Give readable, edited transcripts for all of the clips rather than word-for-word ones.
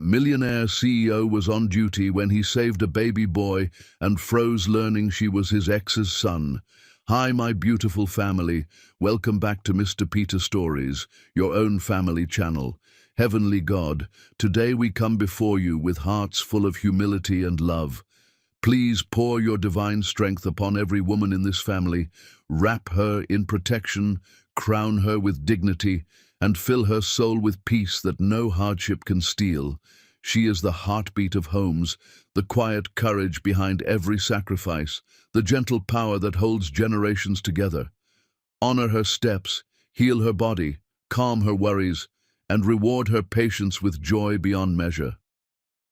Millionaire CEO was on duty when he saved a baby boy and froze learning she was his ex's son. Hi, my beautiful family. Welcome back to Mr. Peter Stories, your own family channel. Heavenly God, today we come before you with hearts full of humility and love. Please pour your divine strength upon every woman in this family. Wrap her in protection, crown her with dignity, and fill her soul with peace that no hardship can steal. She is the heartbeat of homes, the quiet courage behind every sacrifice, the gentle power that holds generations together. Honor her steps, heal her body, calm her worries, and reward her patience with joy beyond measure.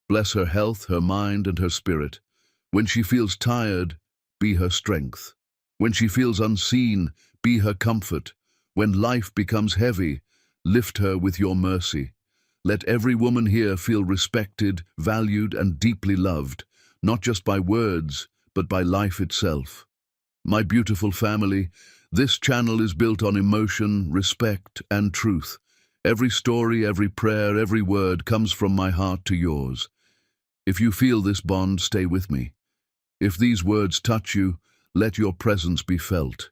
Bless her health, her mind, and her spirit. When she feels tired, be her strength. When she feels unseen, be her comfort. When life becomes heavy, lift her with your mercy. Let every woman here feel respected, valued, and deeply loved, not just by words, but by life itself. My beautiful family, this channel is built on emotion, respect, and truth. Every story, every prayer, every word comes from my heart to yours. If you feel this bond, stay with me. If these words touch you, let your presence be felt.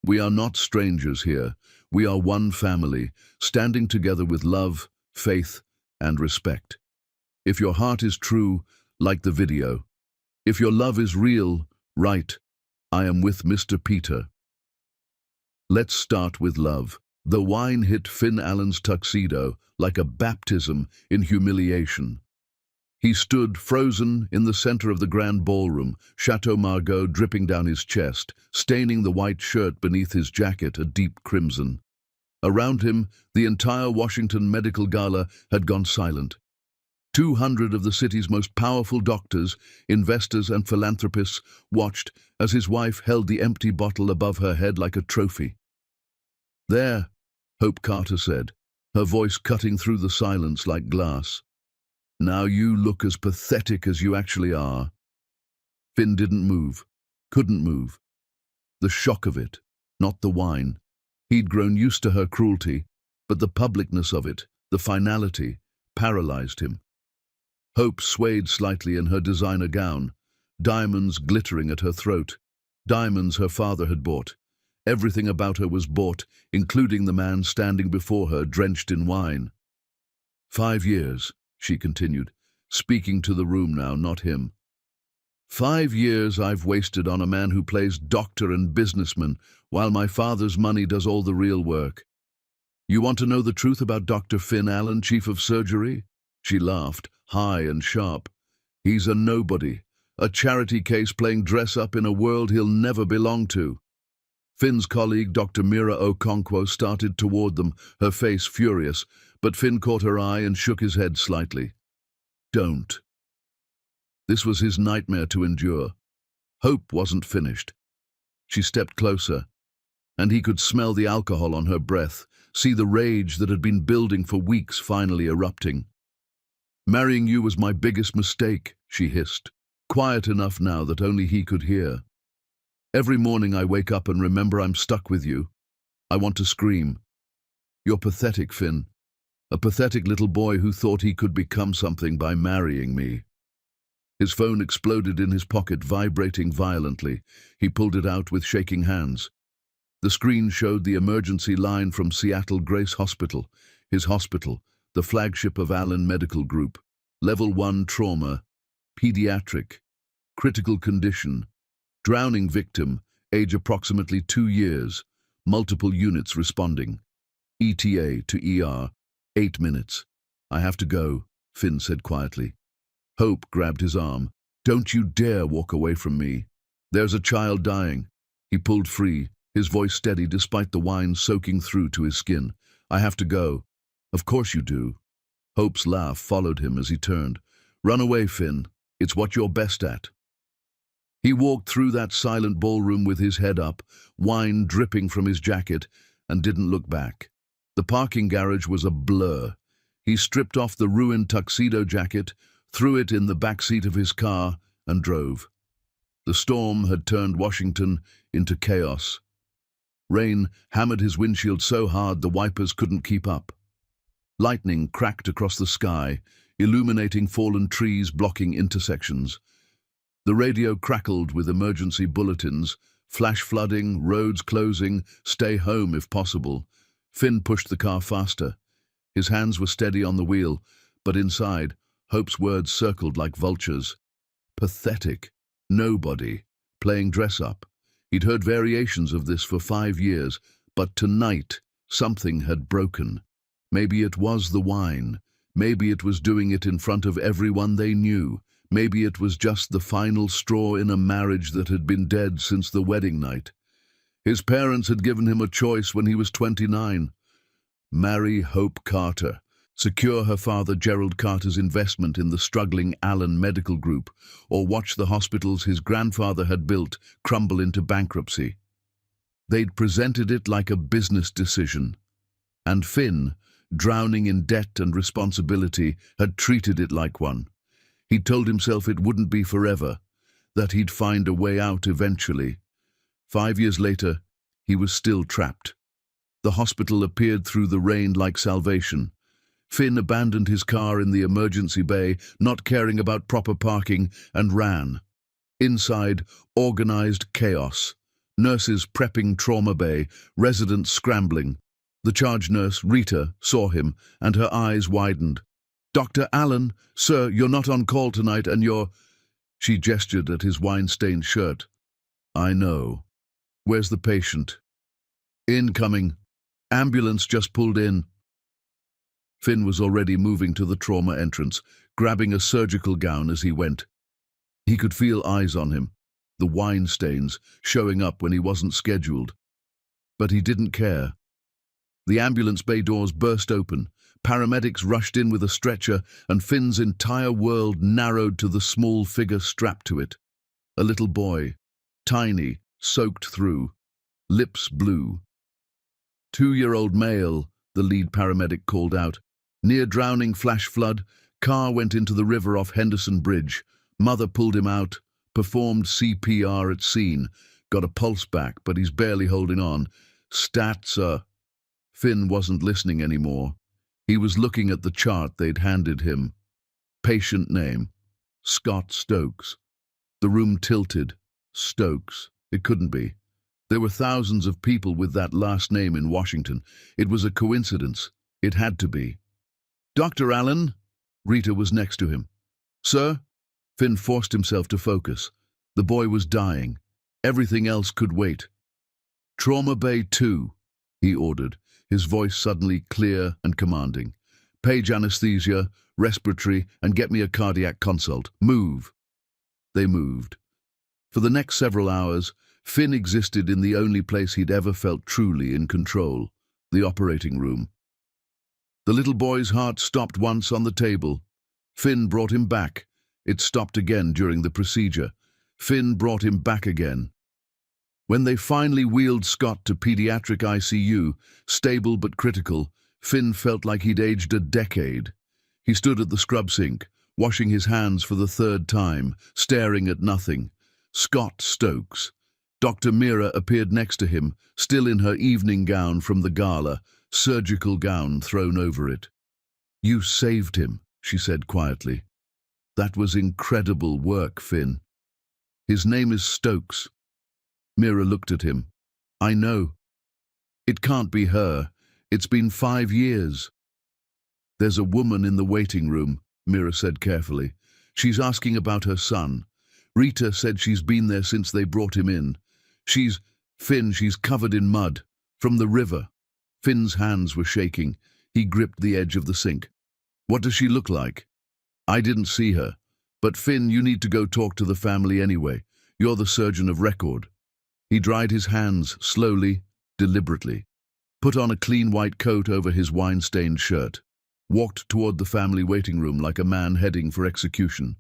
We are not strangers here. We are one family, standing together with love, faith, and respect. If your heart is true, like the video. If your love is real, write, I am with Mr. Peter. Let's start with love. The wine hit Finn Allen's tuxedo like a baptism in humiliation. He stood frozen in the center of the grand ballroom, Chateau Margaux dripping down his chest, staining the white shirt beneath his jacket a deep crimson. Around him, the entire Washington medical gala had gone silent. 200 of the city's most powerful doctors, investors, and philanthropists watched as his wife held the empty bottle above her head like a trophy. There, Hope Carter said, her voice cutting through the silence like glass. Now you look as pathetic as you actually are. Finn didn't move, couldn't move. The shock of it, not the wine. He'd grown used to her cruelty, but the publicness of it, the finality, paralyzed him. Hope swayed slightly in her designer gown, diamonds glittering at her throat, diamonds her father had bought. Everything about her was bought, including the man standing before her, drenched in wine. 5 years, she continued, speaking to the room now, not him. 5 years I've wasted on a man who plays doctor and businessman, while my father's money does all the real work. You want to know the truth about Dr. Finn Allen, chief of surgery? She laughed, high and sharp. He's a nobody, a charity case playing dress-up in a world he'll never belong to. Finn's colleague, Dr. Mira Okonkwo, started toward them, her face furious, but Finn caught her eye and shook his head slightly. Don't. This was his nightmare to endure. Hope wasn't finished. She stepped closer, and he could smell the alcohol on her breath, see the rage that had been building for weeks finally erupting. Marrying you was my biggest mistake, she hissed, quiet enough now that only he could hear. Every morning I wake up and remember I'm stuck with you. I want to scream. You're pathetic, Finn. A pathetic little boy who thought he could become something by marrying me. His phone exploded in his pocket, vibrating violently. He pulled it out with shaking hands. The screen showed the emergency line from Seattle Grace Hospital, his hospital, the flagship of Allen Medical Group. Level 1 trauma, pediatric, critical condition, drowning victim, age approximately 2 years, multiple units responding. ETA to ER, 8 minutes. I have to go, Finn said quietly. Hope grabbed his arm. Don't you dare walk away from me. There's a child dying. He pulled free, his voice steady despite the wine soaking through to his skin. I have to go. Of course you do. Hope's laugh followed him as he turned. Run away, Finn. It's what you're best at. He walked through that silent ballroom with his head up, wine dripping from his jacket, and didn't look back. The parking garage was a blur. He stripped off the ruined tuxedo jacket, threw it in the backseat of his car, and drove. The storm had turned Washington into chaos. Rain hammered his windshield so hard the wipers couldn't keep up. Lightning cracked across the sky, illuminating fallen trees blocking intersections. The radio crackled with emergency bulletins, flash flooding, roads closing, stay home if possible. Finn pushed the car faster. His hands were steady on the wheel, but inside, Hope's words circled like vultures. Pathetic. Nobody. Playing dress-up. He'd heard variations of this for 5 years, but tonight, something had broken. Maybe it was the wine. Maybe it was doing it in front of everyone they knew. Maybe it was just the final straw in a marriage that had been dead since the wedding night. His parents had given him a choice when he was 29. Marry Hope Carter, secure her father Gerald Carter's investment in the struggling Allen Medical Group, or watch the hospitals his grandfather had built crumble into bankruptcy. They'd presented it like a business decision. And Finn, drowning in debt and responsibility, had treated it like one. He'd told himself it wouldn't be forever, that he'd find a way out eventually. 5 years later, he was still trapped. The hospital appeared through the rain like salvation. Finn abandoned his car in the emergency bay, not caring about proper parking, and ran. Inside, organized chaos. Nurses prepping trauma bay, residents scrambling. The charge nurse, Rita, saw him, and her eyes widened. "Dr. Allen, sir, you're not on call tonight, and you're—" She gestured at his wine-stained shirt. "I know. Where's the patient?" "Incoming. Ambulance just pulled in." Finn was already moving to the trauma entrance, grabbing a surgical gown as he went. He could feel eyes on him, the wine stains showing up when he wasn't scheduled. But he didn't care. The ambulance bay doors burst open. Paramedics rushed in with a stretcher, and Finn's entire world narrowed to the small figure strapped to it. A little boy, tiny, soaked through, lips blue. 2-year-old male, the lead paramedic called out. Near drowning flash flood, car went into the river off Henderson Bridge. Mother pulled him out, performed CPR at scene, got a pulse back, but he's barely holding on. Stats. Finn wasn't listening anymore. He was looking at the chart they'd handed him. Patient name, Scott Stokes. The room tilted. Stokes. It couldn't be. There were thousands of people with that last name in Washington. It was a coincidence. It had to be. "Dr. Allen?" Rita was next to him. "Sir?" Finn forced himself to focus. The boy was dying. Everything else could wait. "Trauma Bay 2, he ordered, his voice suddenly clear and commanding. "Page anesthesia, respiratory, and get me a cardiac consult. Move." They moved. For the next several hours, Finn existed in the only place he'd ever felt truly in control, the operating room. The little boy's heart stopped once on the table. Finn brought him back. It stopped again during the procedure. Finn brought him back again. When they finally wheeled Scott to pediatric ICU, stable but critical, Finn felt like he'd aged a decade. He stood at the scrub sink, washing his hands for the 3rd time, staring at nothing. Scott Stokes. Dr. Mira appeared next to him, still in her evening gown from the gala, surgical gown thrown over it. "You saved him," she said quietly. "That was incredible work, Finn." "His name is Stokes." Mira looked at him. "I know. It can't be her. It's been 5 years." "There's a woman in the waiting room," Mira said carefully. "She's asking about her son. Rita said she's been there since they brought him in. She's covered in mud. From the river." Finn's hands were shaking. He gripped the edge of the sink. "What does she look like?" "I didn't see her. But Finn, you need to go talk to the family anyway. You're the surgeon of record." He dried his hands slowly, deliberately, put on a clean white coat over his wine-stained shirt, walked toward the family waiting room like a man heading for execution.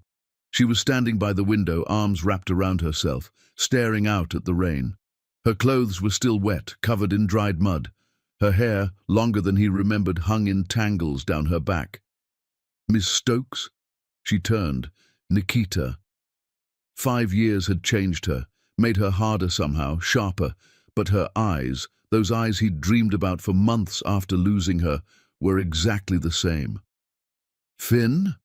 She was standing by the window, arms wrapped around herself, staring out at the rain. Her clothes were still wet, covered in dried mud. Her hair, longer than he remembered, hung in tangles down her back. "Miss Stokes?" She turned. Nikita. 5 years had changed her, made her harder somehow, sharper, but her eyes, those eyes he'd dreamed about for months after losing her, were exactly the same. "Finn?"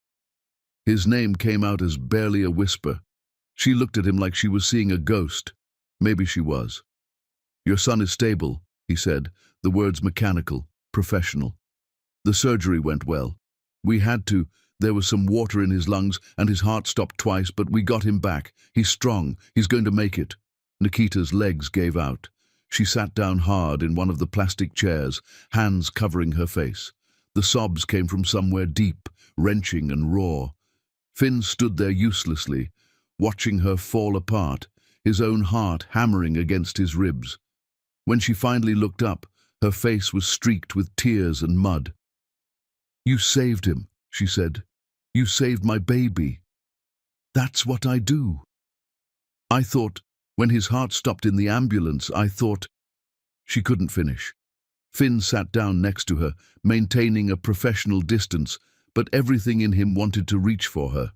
His name came out as barely a whisper. She looked at him like she was seeing a ghost. Maybe she was. "Your son is stable," he said, the words mechanical, professional. "The surgery went well. We had to. There was some water in his lungs and his heart stopped twice, but we got him back. He's strong. He's going to make it." Nikita's legs gave out. She sat down hard in one of the plastic chairs, hands covering her face. The sobs came from somewhere deep, wrenching and raw. Finn stood there uselessly, watching her fall apart, his own heart hammering against his ribs. When she finally looked up, her face was streaked with tears and mud. "You saved him," she said. "You saved my baby. That's what I do." "I thought, when his heart stopped in the ambulance, I thought—" She couldn't finish. Finn sat down next to her, maintaining a professional distance, but everything in him wanted to reach for her.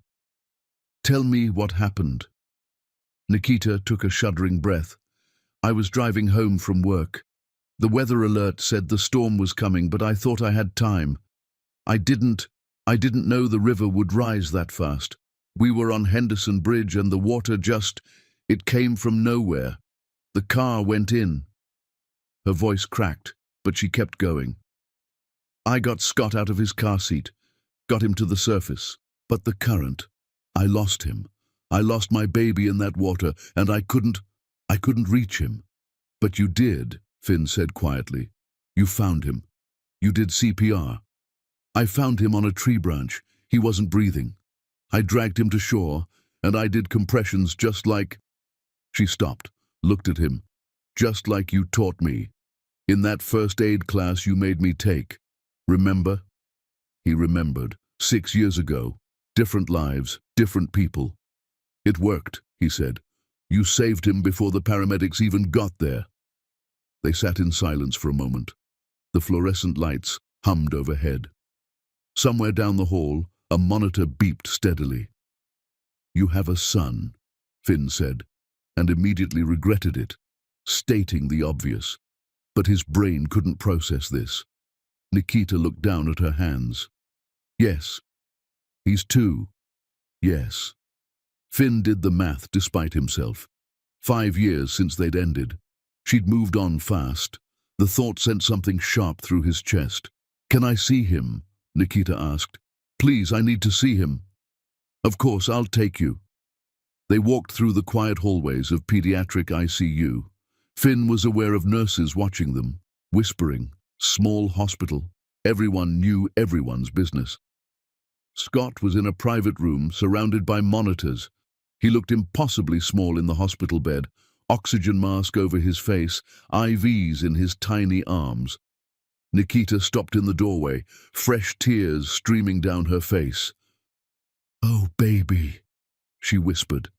"Tell me what happened." Nikita took a shuddering breath. "I was driving home from work. The weather alert said the storm was coming, but I thought I had time. I didn't know the river would rise that fast. We were on Henderson Bridge and the water it came from nowhere. The car went in." Her voice cracked, but she kept going. "I got Scott out of his car seat, got him to the surface. But the current, I lost him. I lost my baby in that water, and I couldn't reach him." "But you did," Finn said quietly. "You found him. You did CPR. I found him on a tree branch. He wasn't breathing. I dragged him to shore, and I did compressions just like—" She stopped, looked at him. "Just like you taught me. In that first aid class you made me take. Remember?" He remembered. 6 years ago. Different lives, different people. "It worked," he said. "You saved him before the paramedics even got there." They sat in silence for a moment. The fluorescent lights hummed overhead. Somewhere down the hall, a monitor beeped steadily. "You have a son," Finn said, and immediately regretted it, stating the obvious. But his brain couldn't process this. Nikita looked down at her hands. "Yes. He's 2. Yes." Finn did the math despite himself. 5 years since they'd ended. She'd moved on fast. The thought sent something sharp through his chest. "Can I see him?" Nikita asked. "Please, I need to see him." "Of course, I'll take you." They walked through the quiet hallways of pediatric ICU. Finn was aware of nurses watching them, whispering. Small hospital. Everyone knew everyone's business. Scott was in a private room surrounded by monitors. He looked impossibly small in the hospital bed, oxygen mask over his face, IVs in his tiny arms. Nikita stopped in the doorway, fresh tears streaming down her face. "Oh, baby," she whispered.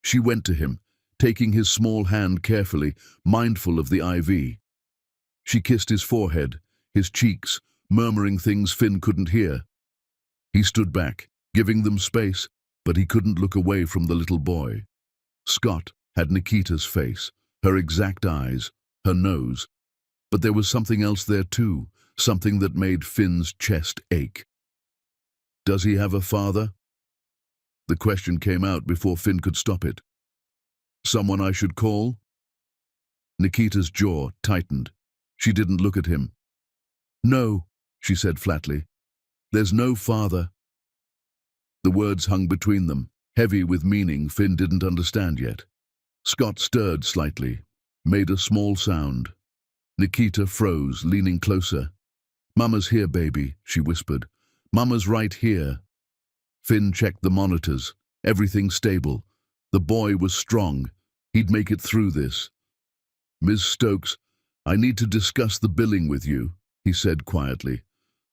She went to him, taking his small hand carefully, mindful of the IV. She kissed his forehead, his cheeks, murmuring things Finn couldn't hear. He stood back, giving them space, but he couldn't look away from the little boy. Scott had Nikita's face, her exact eyes, her nose. But there was something else there too, something that made Finn's chest ache. "Does he have a father?" The question came out before Finn could stop it. "Someone I should call?" Nikita's jaw tightened. She didn't look at him. "No," she said flatly. "There's no father." The words hung between them, heavy with meaning Finn didn't understand yet. Scott stirred slightly, made a small sound. Nikita froze, leaning closer. "Mama's here, baby," she whispered. "Mama's right here." Finn checked the monitors. Everything stable. The boy was strong. He'd make it through this. "Ms. Stokes, I need to discuss the billing with you," he said quietly.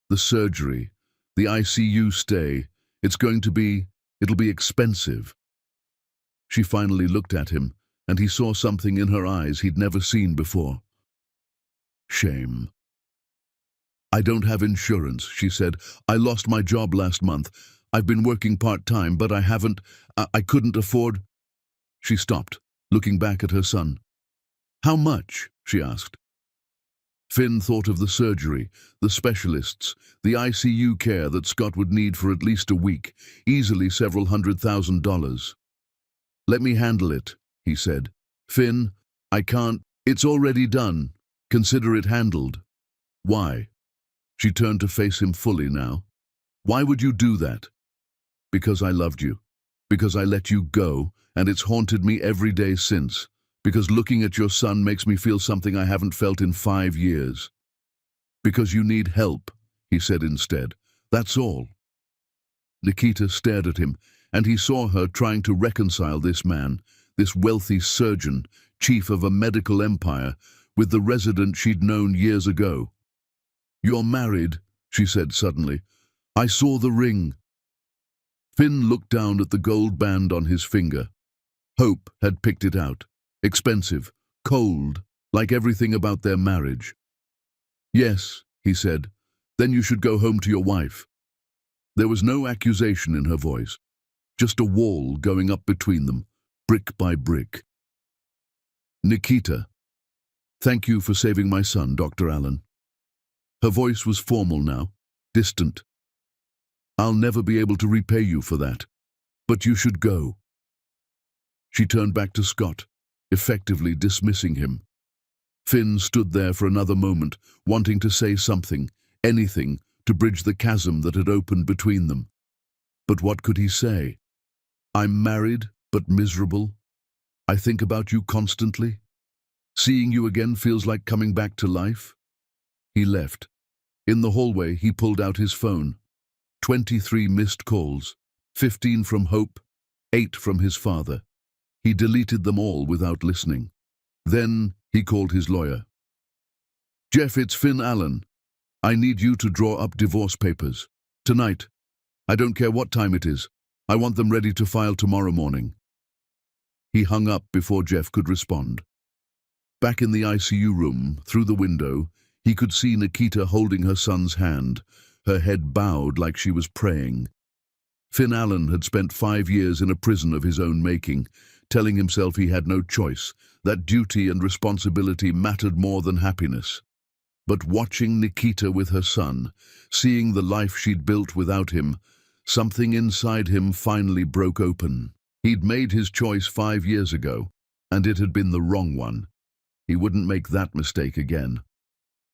"The surgery, the ICU stay, it'll be expensive." She finally looked at him, and he saw something in her eyes he'd never seen before. Shame. "I don't have insurance," she said. "I lost my job last month. I've been working part-time, but I couldn't afford—" She stopped, looking back at her son. "How much?" she asked. Finn thought of the surgery, the specialists, the ICU care that Scott would need for at least a week, easily several $100,000. "Let me handle it," he said. "Finn, I can't. It's already done. Consider it handled." "Why?" She turned to face him fully now. "Why would you do that?" "Because I loved you. Because I let you go, and it's haunted me every day since. Because looking at your son makes me feel something I haven't felt in 5 years. Because you need help," he said instead. "That's all." Nikita stared at him, and he saw her trying to reconcile this man, this wealthy surgeon, chief of a medical empire, with the resident she'd known years ago. "You're married," she said suddenly. "I saw the ring." Finn looked down at the gold band on his finger. Hope had picked it out. Expensive, cold, like everything about their marriage. "Yes," he said. "Then you should go home to your wife." There was no accusation in her voice, just a wall going up between them, brick by brick. "Nikita, thank you for saving my son, Dr. Allen." Her voice was formal now, distant. "I'll never be able to repay you for that, but you should go." She turned back to Scott, effectively dismissing him. Finn stood there for another moment, wanting to say something, anything, to bridge the chasm that had opened between them. But what could he say? "I'm married, but miserable. I think about you constantly. Seeing you again feels like coming back to life." He left. In the hallway, he pulled out his phone. 23 missed calls, 15 from Hope, 8 from his father. He deleted them all without listening. Then he called his lawyer. "Jeff, it's Finn Allen. I need you to draw up divorce papers. Tonight. I don't care what time it is. I want them ready to file tomorrow morning." He hung up before Jeff could respond. Back in the ICU room, through the window, he could see Nikita holding her son's hand, her head bowed like she was praying. Finn Allen had spent 5 years in a prison of his own making, telling himself he had no choice, that duty and responsibility mattered more than happiness. But watching Nikita with her son, seeing the life she'd built without him, something inside him finally broke open. He'd made his choice 5 years ago, and it had been the wrong one. He wouldn't make that mistake again.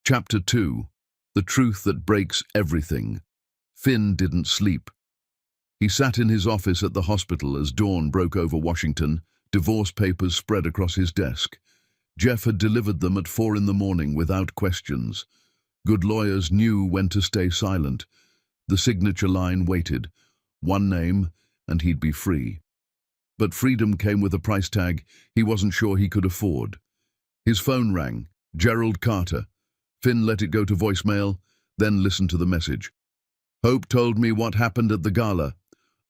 Chapter 2. The truth that breaks everything. Finn didn't sleep. He sat in his office at the hospital as dawn broke over Washington, divorce papers spread across his desk. Jeff had delivered them at 4 in the morning without questions. Good lawyers knew when to stay silent. The signature line waited. One name, and he'd be free. But freedom came with a price tag he wasn't sure he could afford. His phone rang. Gerald Carter. Finn let it go to voicemail, then listened to the message. "Hope told me what happened at the gala.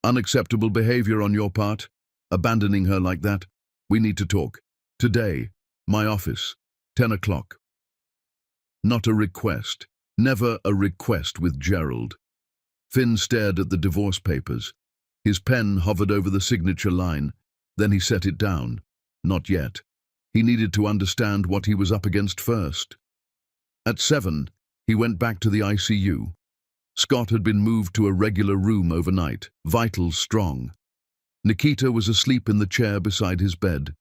Unacceptable behavior on your part. Abandoning her like that. We need to talk. Today. My office. 10 o'clock. Not a request. Never a request with Gerald. Finn stared at the divorce papers. His pen hovered over the signature line. Then he set it down. Not yet. He needed to understand what he was up against first. At 7, he went back to the ICU. Scott had been moved to a regular room overnight, vitals strong. Nikita was asleep in the chair beside his bed,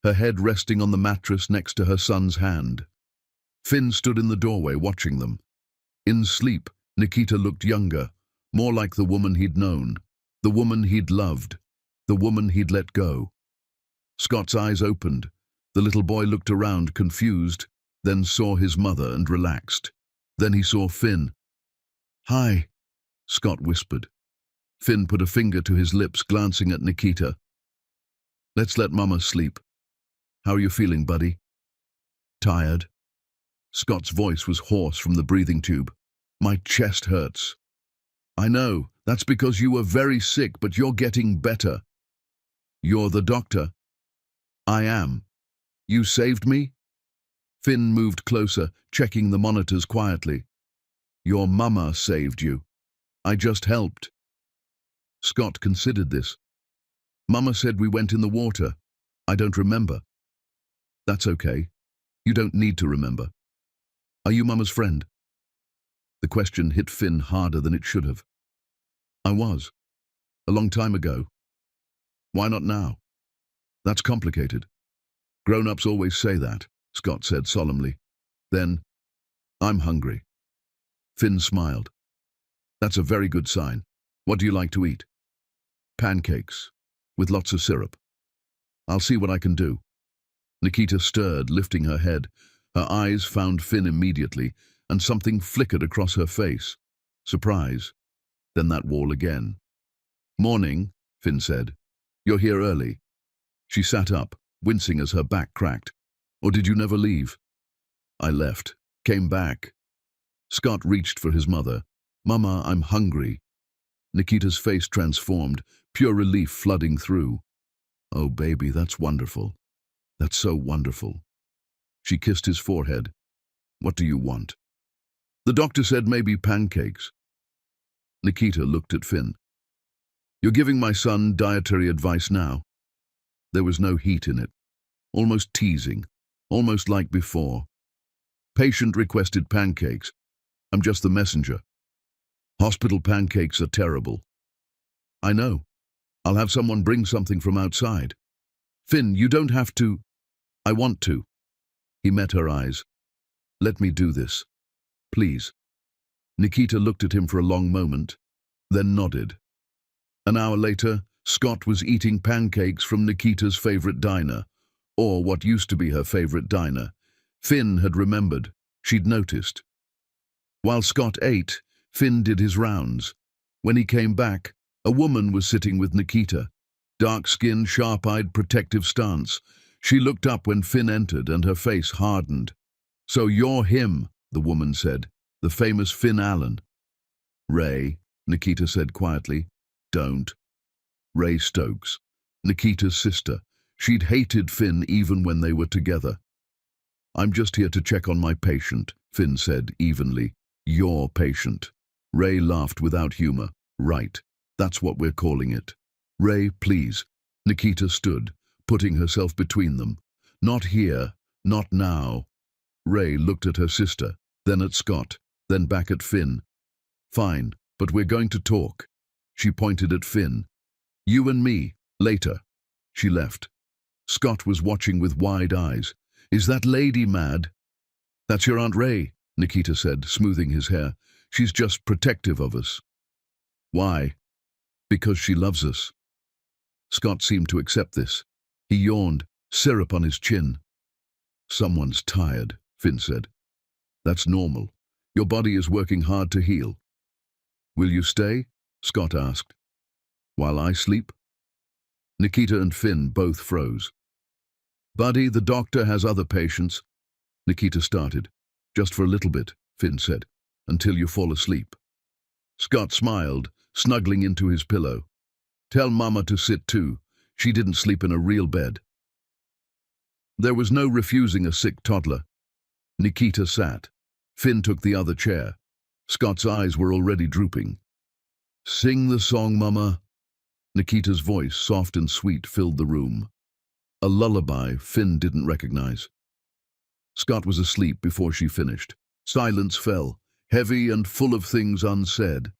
her head resting on the mattress next to her son's hand. Finn stood in the doorway watching them. In sleep, Nikita looked younger, more like the woman he'd known, the woman he'd loved, the woman he'd let go. Scott's eyes opened. The little boy looked around, confused, then saw his mother and relaxed. Then he saw Finn. "Hi," Scott whispered. Finn put a finger to his lips, glancing at Nikita. "Let's let Mama sleep. How are you feeling, buddy?" "Tired." Scott's voice was hoarse from the breathing tube. "My chest hurts." "I know, that's because you were very sick, but you're getting better." "You're the doctor." "I am. You saved me?" Finn moved closer, checking the monitors quietly. "Your mama saved you. I just helped." Scott considered this. "Mama said we went in the water. I don't remember." "That's okay. You don't need to remember." Are you Mama's friend? The question hit Finn harder than it should have. I was. A long time ago. Why not now? That's complicated. Grown-ups always say that, Scott said solemnly. Then, I'm hungry. Finn smiled. That's a very good sign. What do you like to eat? Pancakes, with lots of syrup. I'll see what I can do. Nikita stirred, lifting her head. Her eyes found Finn immediately, and something flickered across her face. Surprise. Then that wall again. Morning, Finn said. You're here early. She sat up, wincing as her back cracked. Or did you never leave? I left. Came back. Scott reached for his mother. Mama, I'm hungry. Nikita's face transformed, pure relief flooding through. Oh, baby, that's wonderful. That's so wonderful. She kissed his forehead. What do you want? The doctor said maybe pancakes. Nikita looked at Finn. You're giving my son dietary advice now? There was no heat in it. Almost teasing. Almost like before. Patient requested pancakes. I'm just the messenger. Hospital pancakes are terrible. I know. I'll have someone bring something from outside. Finn, you don't have to. I want to. He met her eyes. Let me do this. Please. Nikita looked at him for a long moment, then nodded. An hour later, Scott was eating pancakes from Nikita's favorite diner, or what used to be her favorite diner. Finn had remembered. She'd noticed. While Scott ate, Finn did his rounds. When he came back, a woman was sitting with Nikita. Dark-skinned, sharp-eyed, protective stance. She looked up when Finn entered and her face hardened. So you're him, the woman said. The famous Finn Allen. Ray, Nikita said quietly. Don't. Ray Stokes. Nikita's sister. She'd hated Finn even when they were together. I'm just here to check on my patient, Finn said evenly. Your patient. Ray laughed without humor. Right. That's what we're calling it. Ray, please. Nikita stood, putting herself between them. Not here. Not now. Ray looked at her sister, then at Scott, then back at Finn. Fine, but we're going to talk. She pointed at Finn. You and me, later. She left. Scott was watching with wide eyes. Is that lady mad? That's your Aunt Ray, Nikita said, smoothing his hair. She's just protective of us. Why? Because she loves us. Scott seemed to accept this. He yawned, syrup on his chin. Someone's tired, Finn said. That's normal. Your body is working hard to heal. Will you stay? Scott asked. While I sleep? Nikita and Finn both froze. Buddy, the doctor has other patients. Nikita started. Just for a little bit, Finn said, until you fall asleep. Scott smiled, snuggling into his pillow. Tell Mama to sit too. She didn't sleep in a real bed. There was no refusing a sick toddler. Nikita sat. Finn took the other chair. Scott's eyes were already drooping. Sing the song, Mama. Nikita's voice, soft and sweet, filled the room. A lullaby Finn didn't recognize. Scott was asleep before she finished. Silence fell, heavy and full of things unsaid.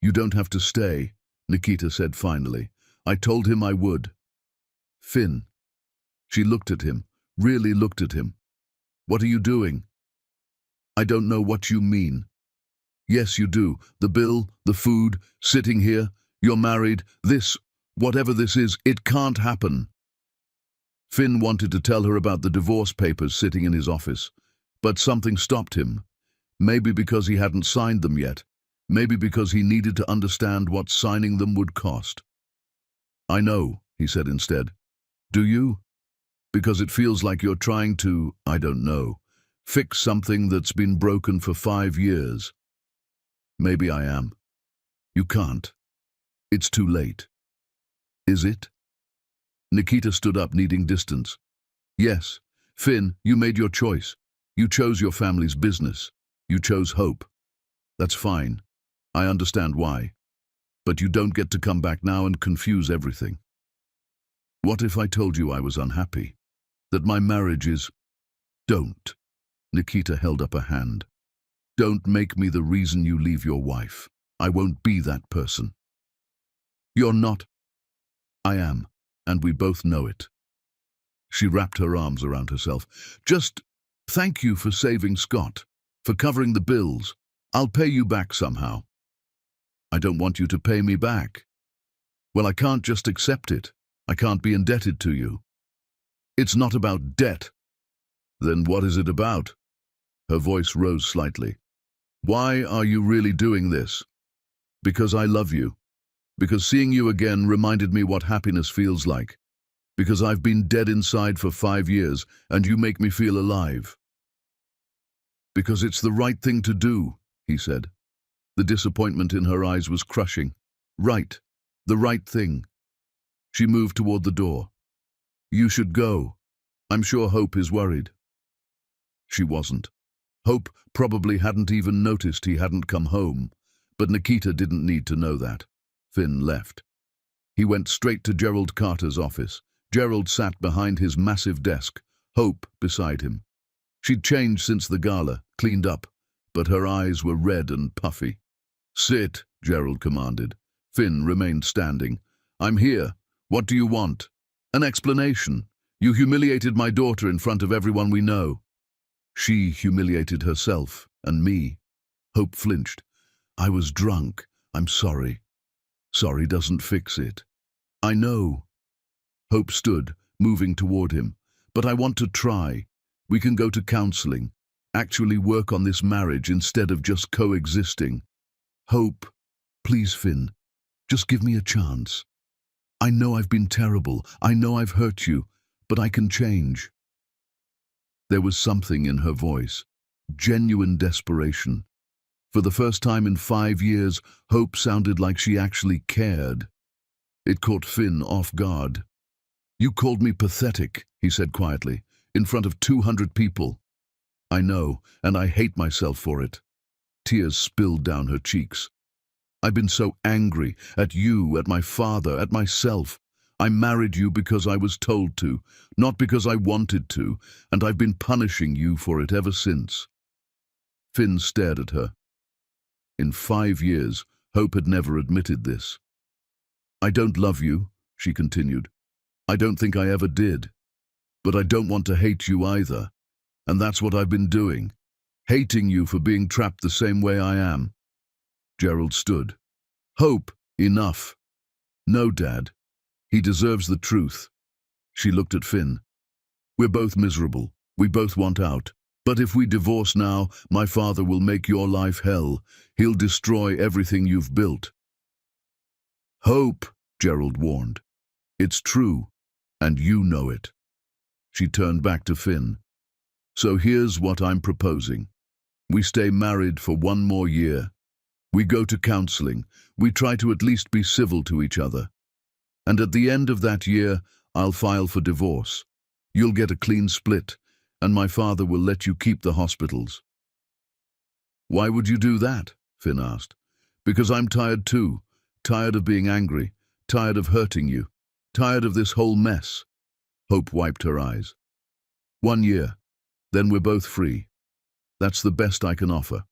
You don't have to stay, Nikita said finally. I told him I would. Finn. She looked at him, really looked at him. What are you doing? I don't know what you mean. Yes, you do. The bill, the food, sitting here, you're married, this, whatever this is, it can't happen. Finn wanted to tell her about the divorce papers sitting in his office, but something stopped him. Maybe because he hadn't signed them yet. Maybe because he needed to understand what signing them would cost. I know, he said instead. Do you? Because it feels like you're trying to, I don't know, fix something that's been broken for 5 years. Maybe I am. You can't. It's too late. Is it? Nikita stood up, needing distance. Yes. Finn, you made your choice. You chose your family's business. You chose hope. That's fine. I understand why. But you don't get to come back now and confuse everything. What if I told you I was unhappy? That my marriage is... Don't. Nikita held up a hand. Don't make me the reason you leave your wife. I won't be that person. You're not. I am, and we both know it. She wrapped her arms around herself. Just thank you for saving Scott, for covering the bills. I'll pay you back somehow. I don't want you to pay me back. Well, I can't just accept it. I can't be indebted to you. It's not about debt. Then what is it about? Her voice rose slightly. Why are you really doing this? Because I love you. Because seeing you again reminded me what happiness feels like. Because I've been dead inside for 5 years and you make me feel alive. Because it's the right thing to do, he said. The disappointment in her eyes was crushing. Right. The right thing. She moved toward the door. You should go. I'm sure Hope is worried. She wasn't. Hope probably hadn't even noticed he hadn't come home, but Nikita didn't need to know that. Finn left. He went straight to Gerald Carter's office. Gerald sat behind his massive desk, Hope beside him. She'd changed since the gala, cleaned up, but her eyes were red and puffy. Sit, Gerald commanded. Finn remained standing. I'm here. What do you want? An explanation. You humiliated my daughter in front of everyone we know. She humiliated herself and me. Hope flinched. I was drunk. I'm sorry. Sorry doesn't fix it. I know. Hope stood, moving toward him. But I want to try. We can go to counseling. Actually work on this marriage instead of just coexisting. Hope, please, Finn. Just give me a chance. I know I've been terrible. I know I've hurt you, but I can change. There was something in her voice, genuine desperation. For the first time in 5 years, Hope sounded like she actually cared. It caught Finn off guard. You called me pathetic, he said quietly, in front of 200 people. I know, and I hate myself for it. Tears spilled down her cheeks. I've been so angry at you, at my father, at myself. I married you because I was told to, not because I wanted to, and I've been punishing you for it ever since. Finn stared at her. In 5 years, Hope had never admitted this. I don't love you, she continued. I don't think I ever did. But I don't want to hate you either. And that's what I've been doing. Hating you for being trapped the same way I am. Gerald stood. Hope, enough. No, Dad. He deserves the truth. She looked at Finn. We're both miserable. We both want out. But if we divorce now, my father will make your life hell. He'll destroy everything you've built. Hope, Gerald warned. It's true, and you know it. She turned back to Finn. So here's what I'm proposing. We stay married for 1 more year. We go to counseling. We try to at least be civil to each other. And at the end of that year, I'll file for divorce. You'll get a clean split, and my father will let you keep the hospitals. Why would you do that? Finn asked. Because I'm tired too. Tired of being angry. Tired of hurting you. Tired of this whole mess. Hope wiped her eyes. 1 year. Then we're both free. That's the best I can offer.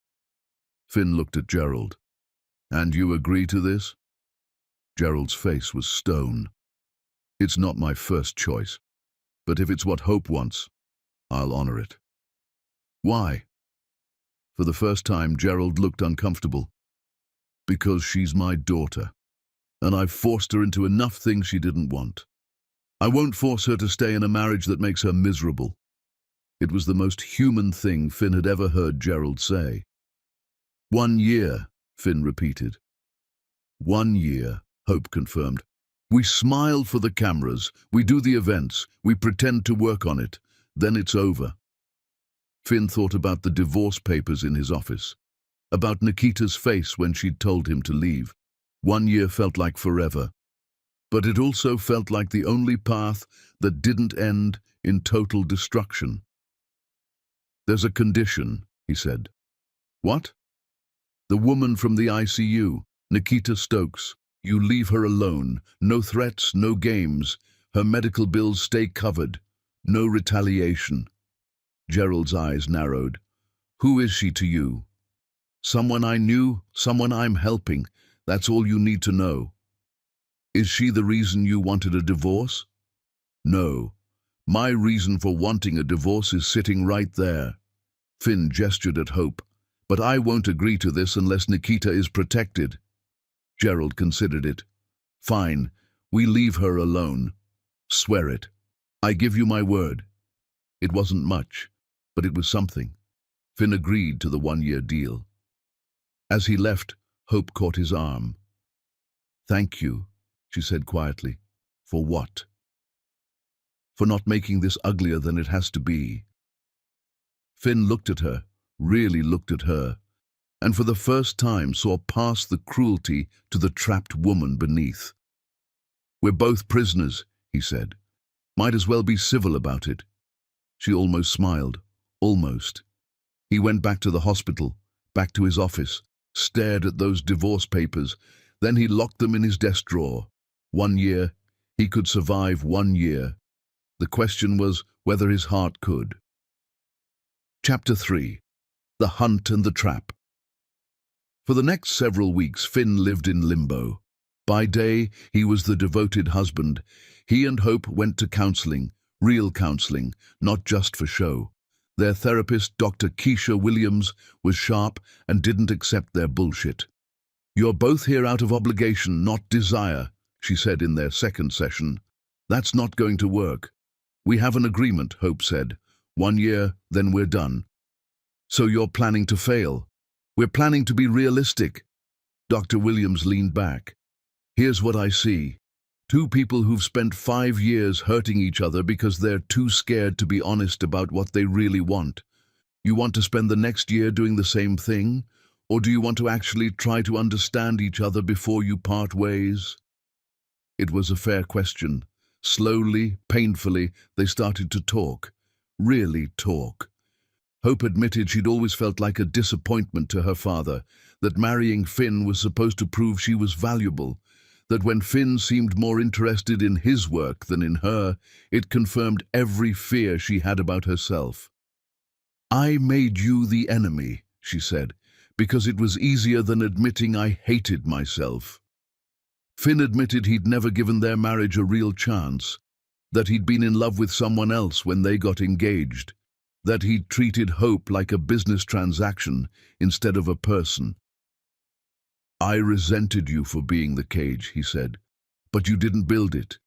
Finn looked at Gerald. And you agree to this? Gerald's face was stone. It's not my first choice, but if it's what Hope wants, I'll honor it. Why? For the first time, Gerald looked uncomfortable. Because she's my daughter, and I've forced her into enough things she didn't want. I won't force her to stay in a marriage that makes her miserable. It was the most human thing Finn had ever heard Gerald say. 1 year, Finn repeated. 1 year, Hope confirmed. We smile for the cameras, we do the events, we pretend to work on it, then it's over. Finn thought about the divorce papers in his office, about Nikita's face when she'd told him to leave. 1 year felt like forever, but it also felt like the only path that didn't end in total destruction. There's a condition, he said. What? The woman from the ICU, Nikita Stokes. You leave her alone. No threats, no games. Her medical bills stay covered. No retaliation. Gerald's eyes narrowed. Who is she to you? Someone I knew, someone I'm helping. That's all you need to know. Is she the reason you wanted a divorce? No. My reason for wanting a divorce is sitting right there. Finn gestured at Hope. But I won't agree to this unless Nikita is protected. Gerald considered it. Fine, we leave her alone. Swear it. I give you my word. It wasn't much, but it was something. Finn agreed to the 1-year deal. As he left, Hope caught his arm. Thank you, she said quietly. For what? For not making this uglier than it has to be. Finn looked at her, really looked at her, and for the first time saw past the cruelty to the trapped woman beneath. We're both prisoners, he said. Might as well be civil about it. She almost smiled. Almost. He went back to the hospital, back to his office, stared at those divorce papers, then he locked them in his desk drawer. 1 year. He could survive 1 year. The question was whether his heart could. Chapter 3. The Hunt and the Trap. For the next several weeks, Finn lived in limbo. By day, he was the devoted husband. He and Hope went to counseling, real counseling, not just for show. Their therapist, Dr. Keisha Williams, was sharp and didn't accept their bullshit. You're both here out of obligation, not desire, she said in their second session. That's not going to work. We have an agreement, Hope said. 1 year, then we're done. So you're planning to fail? We're planning to be realistic. Dr. Williams leaned back. Here's what I see. 2 people who've spent 5 years hurting each other because they're too scared to be honest about what they really want. You want to spend the next year doing the same thing? Or do you want to actually try to understand each other before you part ways? It was a fair question. Slowly, painfully, they started to talk. Really talk. Hope admitted she'd always felt like a disappointment to her father, that marrying Finn was supposed to prove she was valuable, that when Finn seemed more interested in his work than in her, it confirmed every fear she had about herself. I made you the enemy, she said, because it was easier than admitting I hated myself. Finn admitted he'd never given their marriage a real chance, that he'd been in love with someone else when they got engaged, that he'd treated Hope like a business transaction instead of a person. I resented you for being the cage, he said, but you didn't build it.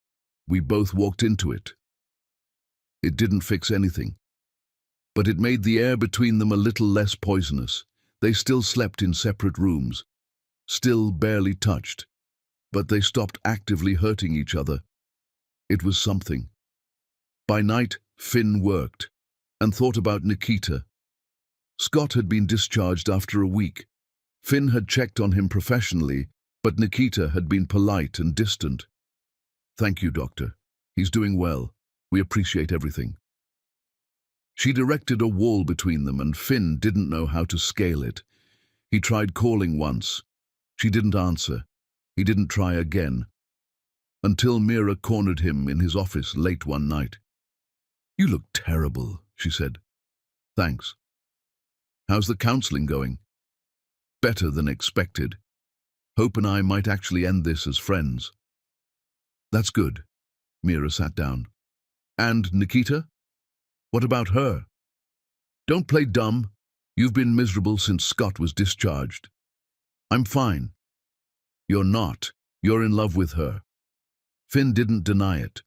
We both walked into it. It didn't fix anything, but it made the air between them a little less poisonous. They still slept in separate rooms, still barely touched, but they stopped actively hurting each other. It was something. By night, Finn worked and thought about Nikita. Scott had been discharged after a week. Finn had checked on him professionally, but Nikita had been polite and distant. Thank you, Doctor. He's doing well. We appreciate everything. She directed a wall between them, and Finn didn't know how to scale it. He tried calling once. She didn't answer. He didn't try again. Until Mira cornered him in his office late one night. You look terrible, she said. Thanks. How's the counseling going? Better than expected. Hope and I might actually end this as friends. That's good. Mira sat down. And Nikita? What about her? Don't play dumb. You've been miserable since Scott was discharged. I'm fine. You're not. You're in love with her. Finn didn't deny it.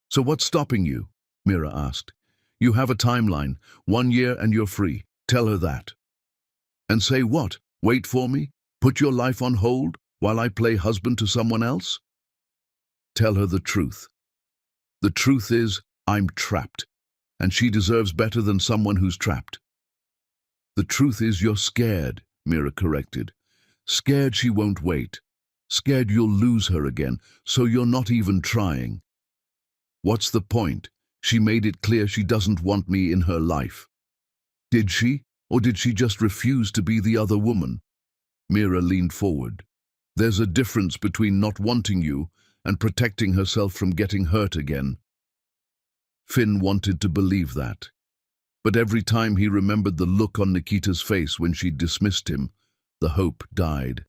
So what's stopping you? Mira asked. You have a timeline, 1 year and you're free. Tell her that. And say what? Wait for me? Put your life on hold while I play husband to someone else? Tell her the truth. The truth is, I'm trapped, and she deserves better than someone who's trapped. The truth is you're scared, Mira corrected. Scared she won't wait. Scared you'll lose her again, so you're not even trying. What's the point? She made it clear she doesn't want me in her life. Did she? Or did she just refuse to be the other woman? Mira leaned forward. There's a difference between not wanting you and protecting herself from getting hurt again. Finn wanted to believe that. But every time he remembered the look on Nikita's face when she dismissed him, the hope died.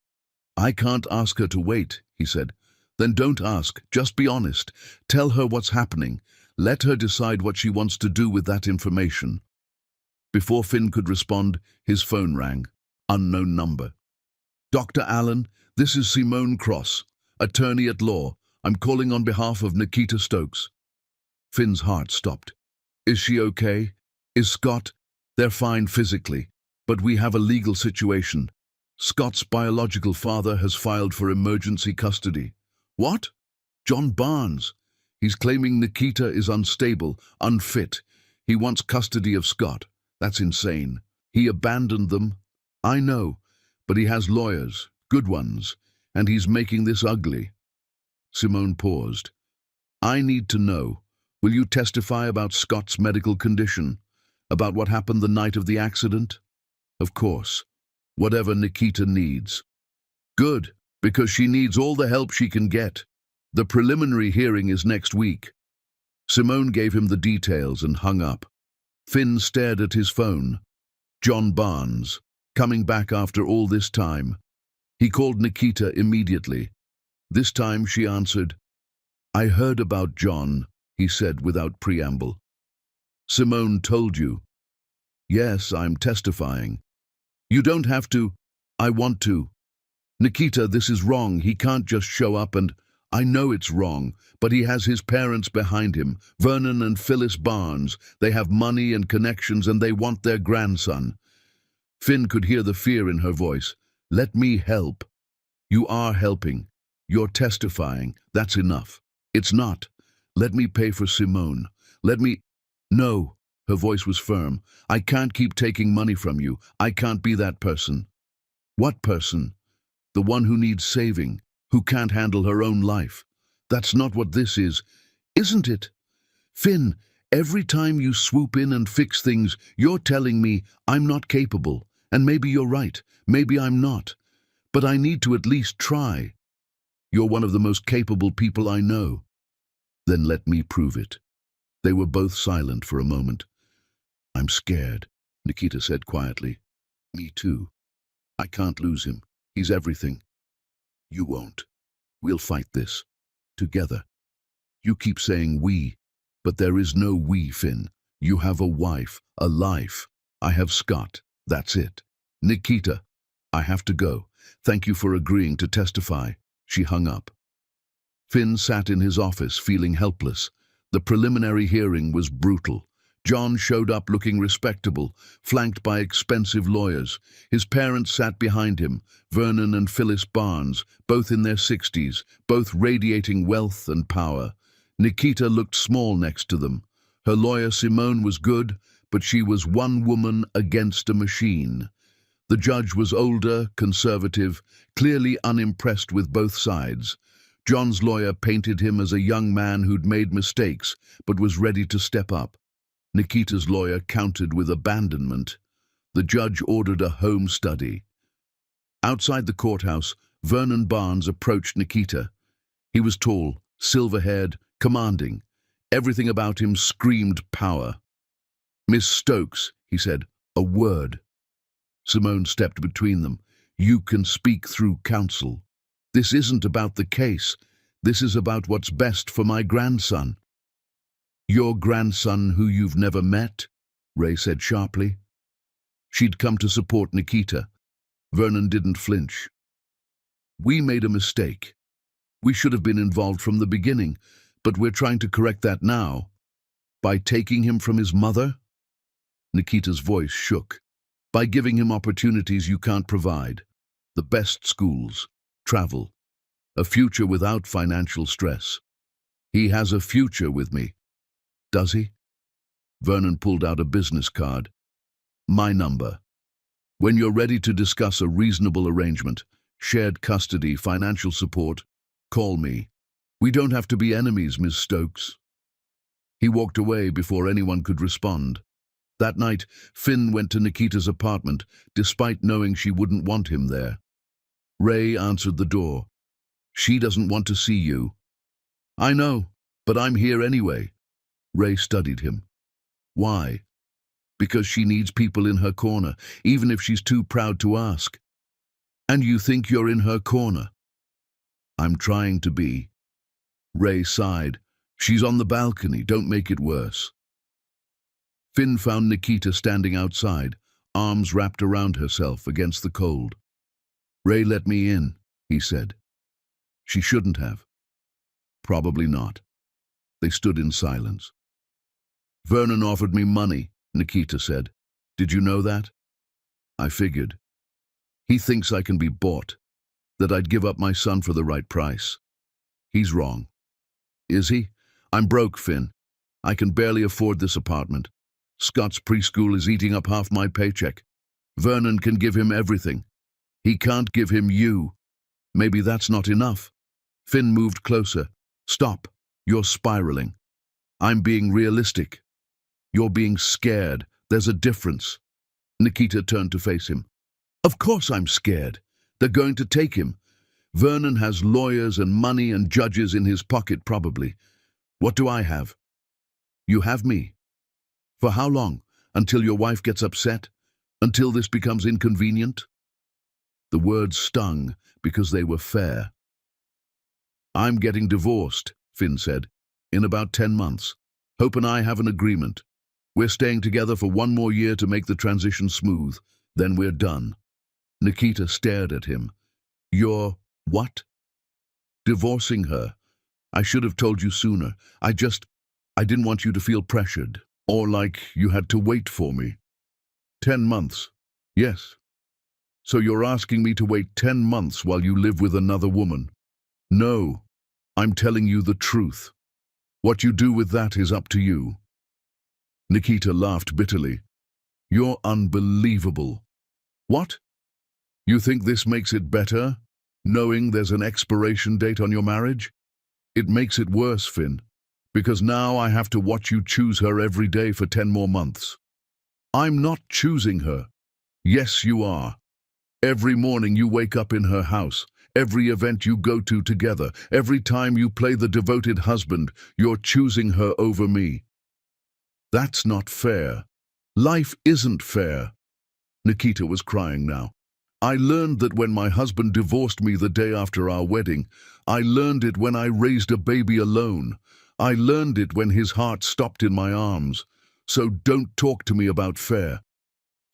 "I can't ask her to wait," he said. "Then don't ask, just be honest. Tell her what's happening. Let her decide what she wants to do with that information." Before Finn could respond, his phone rang. Unknown number. "Dr. Allen, this is Simone Cross, attorney at law. I'm calling on behalf of Nikita Stokes." Finn's heart stopped. "Is she okay? Is Scott?" "They're fine physically, but we have a legal situation. Scott's biological father has filed for emergency custody." "What?" "John Barnes. He's claiming Nikita is unstable, unfit. He wants custody of Scott. That's insane. He abandoned them." "I know, but he has lawyers, good ones, and he's making this ugly." Simone paused. "I need to know. Will you testify about Scott's medical condition? About what happened the night of the accident?" "Of course. Whatever Nikita needs." "Good, because she needs all the help she can get. The preliminary hearing is next week." Simone gave him the details and hung up. Finn stared at his phone. John Barnes, coming back after all this time. He called Nikita immediately. This time she answered. "I heard about John," he said without preamble. "Simone told you." "Yes, I'm testifying." "You don't have to." "I want to." "Nikita, this is wrong. He can't just show up and—" "I know it's wrong, but he has his parents behind him, Vernon and Phyllis Barnes. They have money and connections and they want their grandson." Finn could hear the fear in her voice. "Let me help." "You are helping. You're testifying. That's enough." "It's not. Let me pay for Simone. Let me—" "No." Her voice was firm. "I can't keep taking money from you. I can't be that person." "What person?" "The one who needs saving, who can't handle her own life. That's not what this is, isn't it? Finn, every time you swoop in and fix things, you're telling me I'm not capable. And maybe you're right. Maybe I'm not. But I need to at least try. You're one of the most capable people I know." "Then let me prove it." They were both silent for a moment. "I'm scared," Nikita said quietly. "Me too. I can't lose him. He's everything." "You won't. We'll fight this. Together. You keep saying we, but there is no we, Finn. You have a wife, a life. I have Scott. That's it. Nikita, I have to go. Thank you for agreeing to testify." She hung up. Finn sat in his office feeling helpless. The preliminary hearing was brutal. John showed up looking respectable, flanked by expensive lawyers. His parents sat behind him, Vernon and Phyllis Barnes, both in their 60s, both radiating wealth and power. Nikita looked small next to them. Her lawyer Simone was good, but she was one woman against a machine. The judge was older, conservative, clearly unimpressed with both sides. John's lawyer painted him as a young man who'd made mistakes, but was ready to step up. Nikita's lawyer countered with abandonment. The judge ordered a home study. Outside the courthouse, Vernon Barnes approached Nikita. He was tall, silver-haired, commanding. Everything about him screamed power. "Miss Stokes," he said, "a word." Simone stepped between them. "You can speak through counsel. This isn't about the case. This is about what's best for my grandson." "Your grandson who you've never met?" Ray said sharply. She'd come to support Nikita. Vernon didn't flinch. "We made a mistake. We should have been involved from the beginning, but we're trying to correct that now. By taking him from his mother?" Nikita's voice shook. "By giving him opportunities you can't provide. The best schools, travel, a future without financial stress. He has a future with me." "Does he?" Vernon pulled out a business card. "My number. When you're ready to discuss a reasonable arrangement, shared custody, financial support, call me. We don't have to be enemies, Miss Stokes." He walked away before anyone could respond. That night, Finn went to Nikita's apartment, despite knowing she wouldn't want him there. Ray answered the door. "She doesn't want to see you." "I know, but I'm here anyway." Ray studied him. "Why?" because she needs people in her corner, even if she's too proud to ask. And you think you're in her corner? I'm trying to be. Ray sighed. She's on the balcony, don't make it worse. Finn found Nikita standing outside, arms wrapped around herself against the cold. Ray let me in, he said. She shouldn't have. Probably not. They stood in silence. Vernon offered me money, Nikita said. Did you know that? I figured. He thinks I can be bought, that I'd give up my son for the right price. He's wrong. Is he? I'm broke, Finn. I can barely afford this apartment. Scott's preschool is eating up half my paycheck. Vernon can give him everything. He can't give him you. Maybe that's not enough. Finn moved closer. Stop. You're spiraling. I'm being realistic. You're being scared. There's a difference. Nikita turned to face him. Of course I'm scared. They're going to take him. Vernon has lawyers and money and judges in his pocket, probably. What do I have? You have me. For how long? Until your wife gets upset? Until this becomes inconvenient? The words stung because they were fair. I'm getting divorced, Finn said, in about 10 months. Hope and I have an agreement. We're staying together for 1 more year to make the transition smooth. Then we're done. Nikita stared at him. You're what? Divorcing her. I should have told you sooner. I didn't want you to feel pressured, or like you had to wait for me. 10 months. Yes. So you're asking me to wait 10 months while you live with another woman? No. I'm telling you the truth. What you do with that is up to you. Nikita laughed bitterly. You're unbelievable. What? You think this makes it better, knowing there's an expiration date on your marriage? It makes it worse, Finn, because now I have to watch you choose her every day for 10 more months. I'm not choosing her. Yes, you are. Every morning you wake up in her house, every event you go to together, every time you play the devoted husband, you're choosing her over me. That's not fair. Life isn't fair. Nikita was crying now. I learned that when my husband divorced me the day after our wedding. I learned it when I raised a baby alone. I learned it when his heart stopped in my arms. So don't talk to me about fair.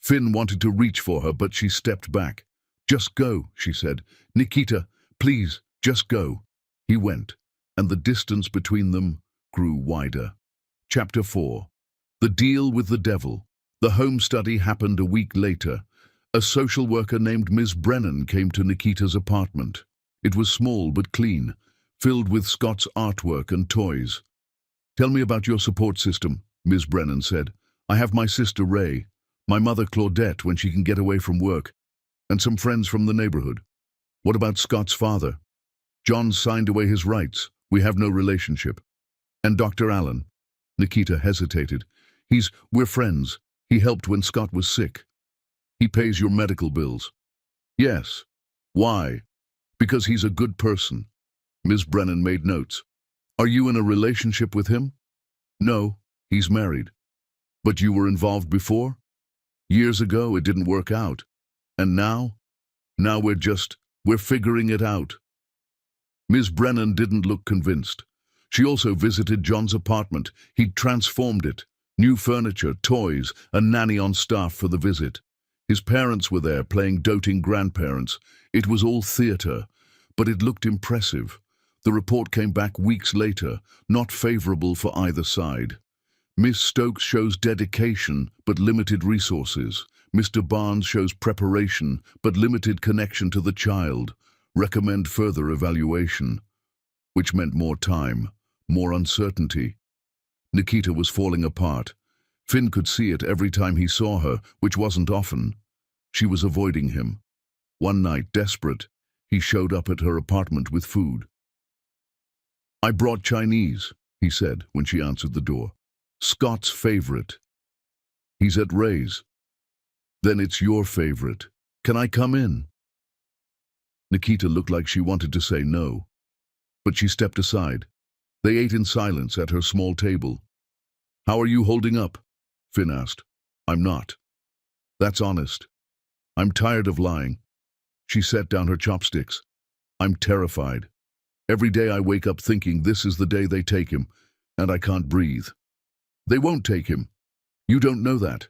Finn wanted to reach for her, but she stepped back. Just go, she said. Nikita, please, just go. He went, and the distance between them grew wider. Chapter 4. The Deal with the Devil. The home study happened a week later. A social worker named Ms. Brennan came to Nikita's apartment. It was small but clean, filled with Scott's artwork and toys. Tell me about your support system, Ms. Brennan said. I have my sister Ray, my mother Claudette when she can get away from work, and some friends from the neighborhood. What about Scott's father? John signed away his rights. We have no relationship. And Dr. Allen? Nikita hesitated. We're friends. He helped when Scott was sick. He pays your medical bills. Yes. Why? Because he's a good person. Ms. Brennan made notes. Are you in a relationship with him? No, he's married. But you were involved before? Years ago, it didn't work out. And now? Now we're figuring it out. Ms. Brennan didn't look convinced. She also visited John's apartment. He'd transformed it. New furniture, toys, a nanny on staff for the visit. His parents were there playing doting grandparents. It was all theater, but it looked impressive. The report came back weeks later, not favorable for either side. Miss Stokes shows dedication, but limited resources. Mr. Barnes shows preparation, but limited connection to the child. Recommend further evaluation. Which meant more time, more uncertainty. Nikita was falling apart. Finn could see it every time he saw her, which wasn't often. She was avoiding him. One night, desperate, he showed up at her apartment with food. I brought Chinese, he said when she answered the door. Scott's favorite. He's at Ray's. Then it's your favorite. Can I come in? Nikita looked like she wanted to say no, but she stepped aside. They ate in silence at her small table. How are you holding up? Finn asked. I'm not. That's honest. I'm tired of lying. She set down her chopsticks. I'm terrified. Every day I wake up thinking this is the day they take him, and I can't breathe. They won't take him. You don't know that.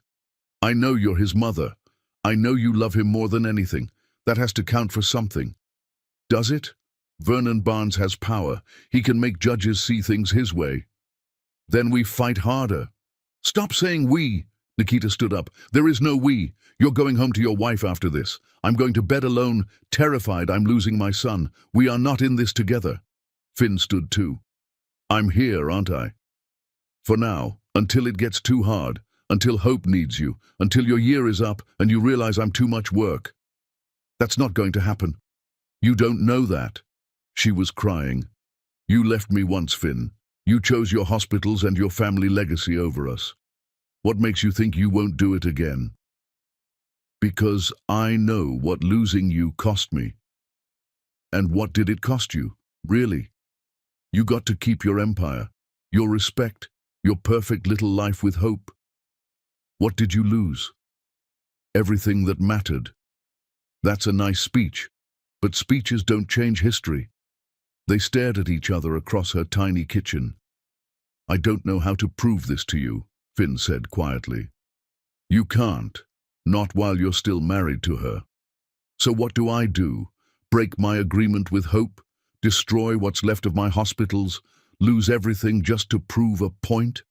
I know you're his mother. I know you love him more than anything. That has to count for something. Does it? Vernon Barnes has power. He can make judges see things his way. Then we fight harder. Stop saying we. Nikita stood up. There is no we. You're going home to your wife after this. I'm going to bed alone, terrified I'm losing my son. We are not in this together. Finn stood too. I'm here, aren't I? For now, until it gets too hard, until Hope needs you, until your year is up and you realize I'm too much work. That's not going to happen. You don't know that. She was crying. You left me once, Finn. You chose your hospitals and your family legacy over us. What makes you think you won't do it again? Because I know what losing you cost me. And what did it cost you, really? You got to keep your empire, your respect, your perfect little life with Hope. What did you lose? Everything that mattered. That's a nice speech, but speeches don't change history. They stared at each other across her tiny kitchen. I don't know how to prove this to you, Finn said quietly. You can't, not while you're still married to her. So what do I do? Break my agreement with Hope? Destroy what's left of my hospitals? Lose everything just to prove a point?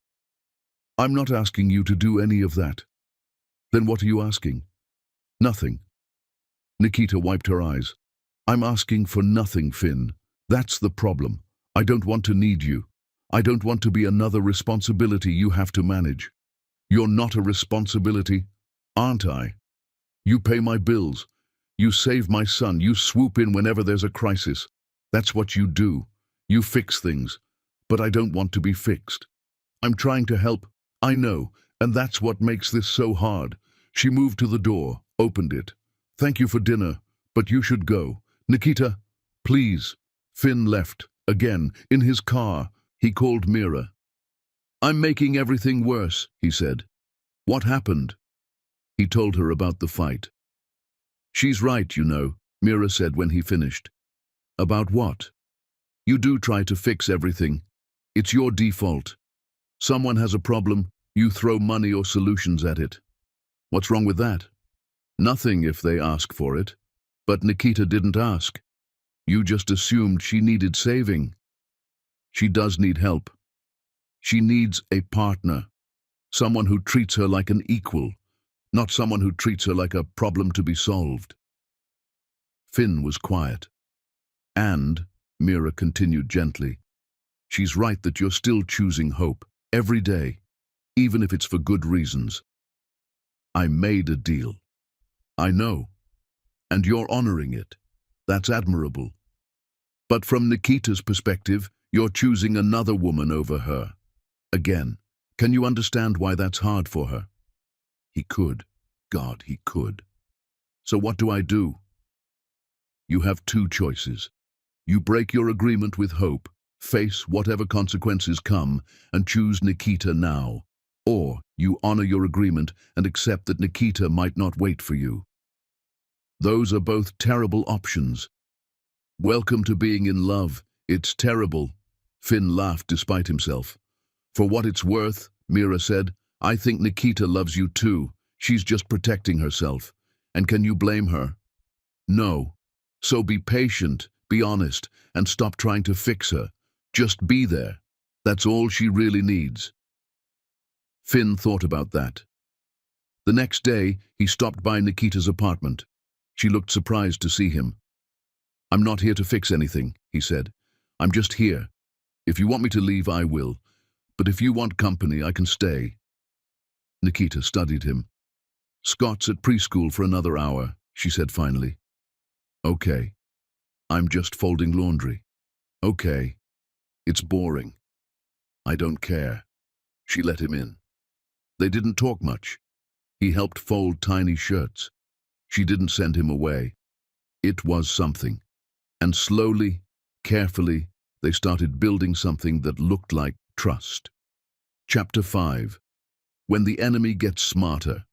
I'm not asking you to do any of that. Then what are you asking? Nothing. Nikita wiped her eyes. I'm asking for nothing, Finn. That's the problem. I don't want to need you. I don't want to be another responsibility you have to manage. You're not a responsibility, aren't I? You pay my bills. You save my son. You swoop in whenever there's a crisis. That's what you do. You fix things. But I don't want to be fixed. I'm trying to help. I know, and that's what makes this so hard. She moved to the door, opened it. Thank you for dinner, but you should go. Nikita, please. Finn left. Again, in his car, he called Mira. I'm making everything worse, he said. What happened? He told her about the fight. She's right, you know, Mira said when he finished. About what? You do try to fix everything. It's your default. Someone has a problem, you throw money or solutions at it. What's wrong with that? Nothing if they ask for it. But Nikita didn't ask. You just assumed she needed saving. She does need help. She needs a partner. Someone who treats her like an equal, not someone who treats her like a problem to be solved. Finn was quiet. And, Mira continued gently, she's right that you're still choosing Hope, every day, even if it's for good reasons. I made a deal. I know. And you're honoring it. That's admirable. But from Nikita's perspective, you're choosing another woman over her. Again, can you understand why that's hard for her? He could. God, he could. So what do I do? You have two choices. You break your agreement with Hope, face whatever consequences come, and choose Nikita now. Or you honor your agreement and accept that Nikita might not wait for you. Those are both terrible options. Welcome to being in love. It's terrible. Finn laughed despite himself. For what it's worth, Mira said, I think Nikita loves you too. She's just protecting herself. And can you blame her? No. So be patient, be honest, and stop trying to fix her. Just be there. That's all she really needs. Finn thought about that. The next day, he stopped by Nikita's apartment. She looked surprised to see him. I'm not here to fix anything, he said. I'm just here. If you want me to leave, I will. But if you want company, I can stay. Nikita studied him. Scott's at preschool for another hour, she said finally. Okay. I'm just folding laundry. Okay. It's boring. I don't care. She let him in. They didn't talk much. He helped fold tiny shirts. She didn't send him away. It was something. And slowly, carefully, they started building something that looked like trust. Chapter 5. when the enemy gets smarter.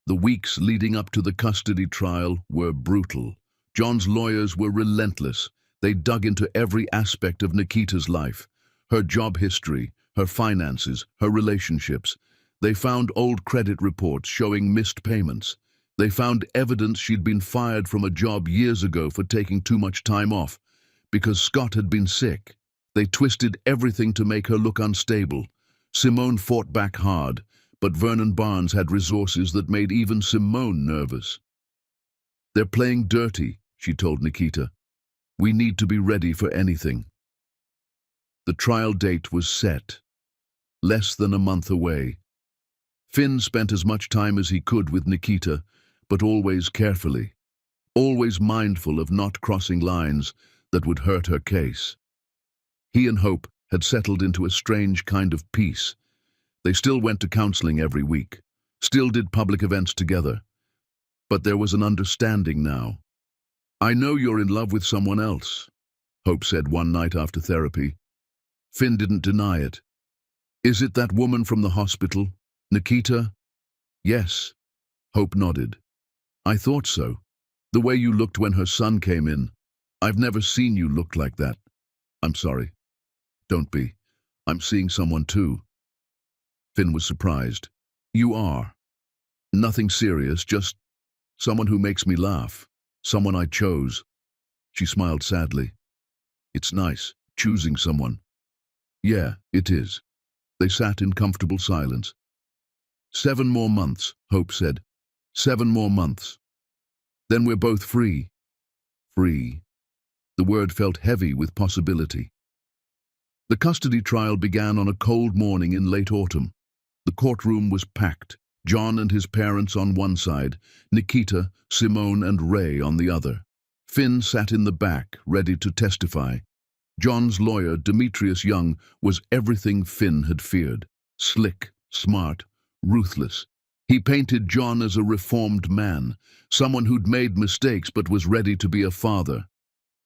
The weeks leading up to the custody trial were brutal. John's lawyers were relentless. They dug into every aspect of Nikita's life, her job history, her finances, her relationships. They found old credit reports showing missed payments. They found evidence she'd been fired from a job years ago for taking too much time off because Scott had been sick. They twisted everything to make her look unstable. Simone fought back hard, but Vernon Barnes had resources that made even Simone nervous. "They're playing dirty," she told Nikita. "We need to be ready for anything." The trial date was set, less than a month away. Finn spent as much time as he could with Nikita, but always carefully, always mindful of not crossing lines that would hurt her case. He and Hope had settled into a strange kind of peace. They still went to counseling every week, still did public events together. But there was an understanding now. "I know you're in love with someone else," Hope said one night after therapy. Finn didn't deny it. "Is it that woman from the hospital, Nikita?" "Yes," Hope nodded. "I thought so. The way you looked when her son came in. I've never seen you look like that." "I'm sorry." "Don't be. I'm seeing someone too." Finn was surprised. "You are?" "Nothing serious, just someone who makes me laugh. Someone I chose." She smiled sadly. "It's nice, choosing someone." "Yeah, it is." They sat in comfortable silence. 7 more months, Hope said. 7 more months. Then we're both free. Free. The word felt heavy with possibility. The custody trial began on a cold morning in late autumn. The courtroom was packed, John and his parents on one side, Nikita, Simone and Ray on the other. Finn sat in the back, ready to testify. John's lawyer, Demetrius Young, was everything Finn had feared. Slick, smart, ruthless. He painted John as a reformed man, someone who'd made mistakes but was ready to be a father.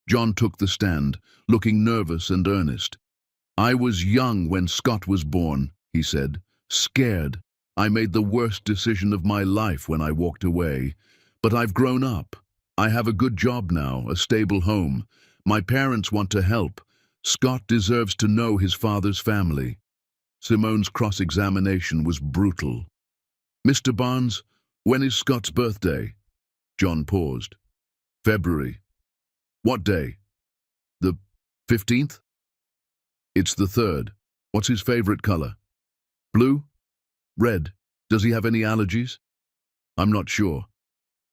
John took the stand, looking nervous and earnest. "I was young when Scott was born," he said. "Scared. I made the worst decision of my life when I walked away. But I've grown up. I have a good job now, a stable home. My parents want to help. Scott deserves to know his father's family." Simone's cross-examination was brutal. "Mr. Barnes, when is Scott's birthday?" John paused. "February." "What day?" "The 15th? "It's the 3rd. What's his favorite color?" "Blue? Red? Does he have any allergies?" "I'm not sure.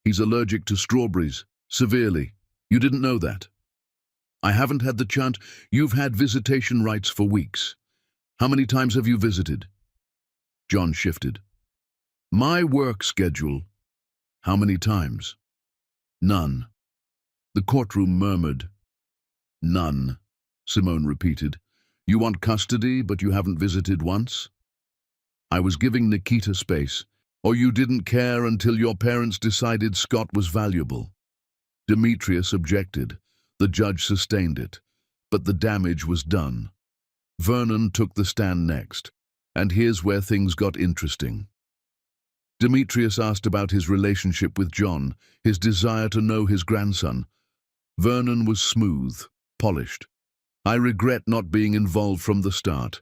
He's allergic to strawberries, severely. You didn't know that?" "I haven't had the chance. You've had visitation rights for weeks. How many times have you visited?" John shifted. "My work schedule." "How many times?" "None." The courtroom murmured. "None," Simone repeated. "You want custody, but you haven't visited once?" "I was giving Nikita space. Or you didn't care until your parents decided Scott was valuable." Demetrius objected. The judge sustained it. But the damage was done. Vernon took the stand next. And here's where things got interesting. Demetrius asked about his relationship with John, his desire to know his grandson. Vernon was smooth, polished. "I regret not being involved from the start.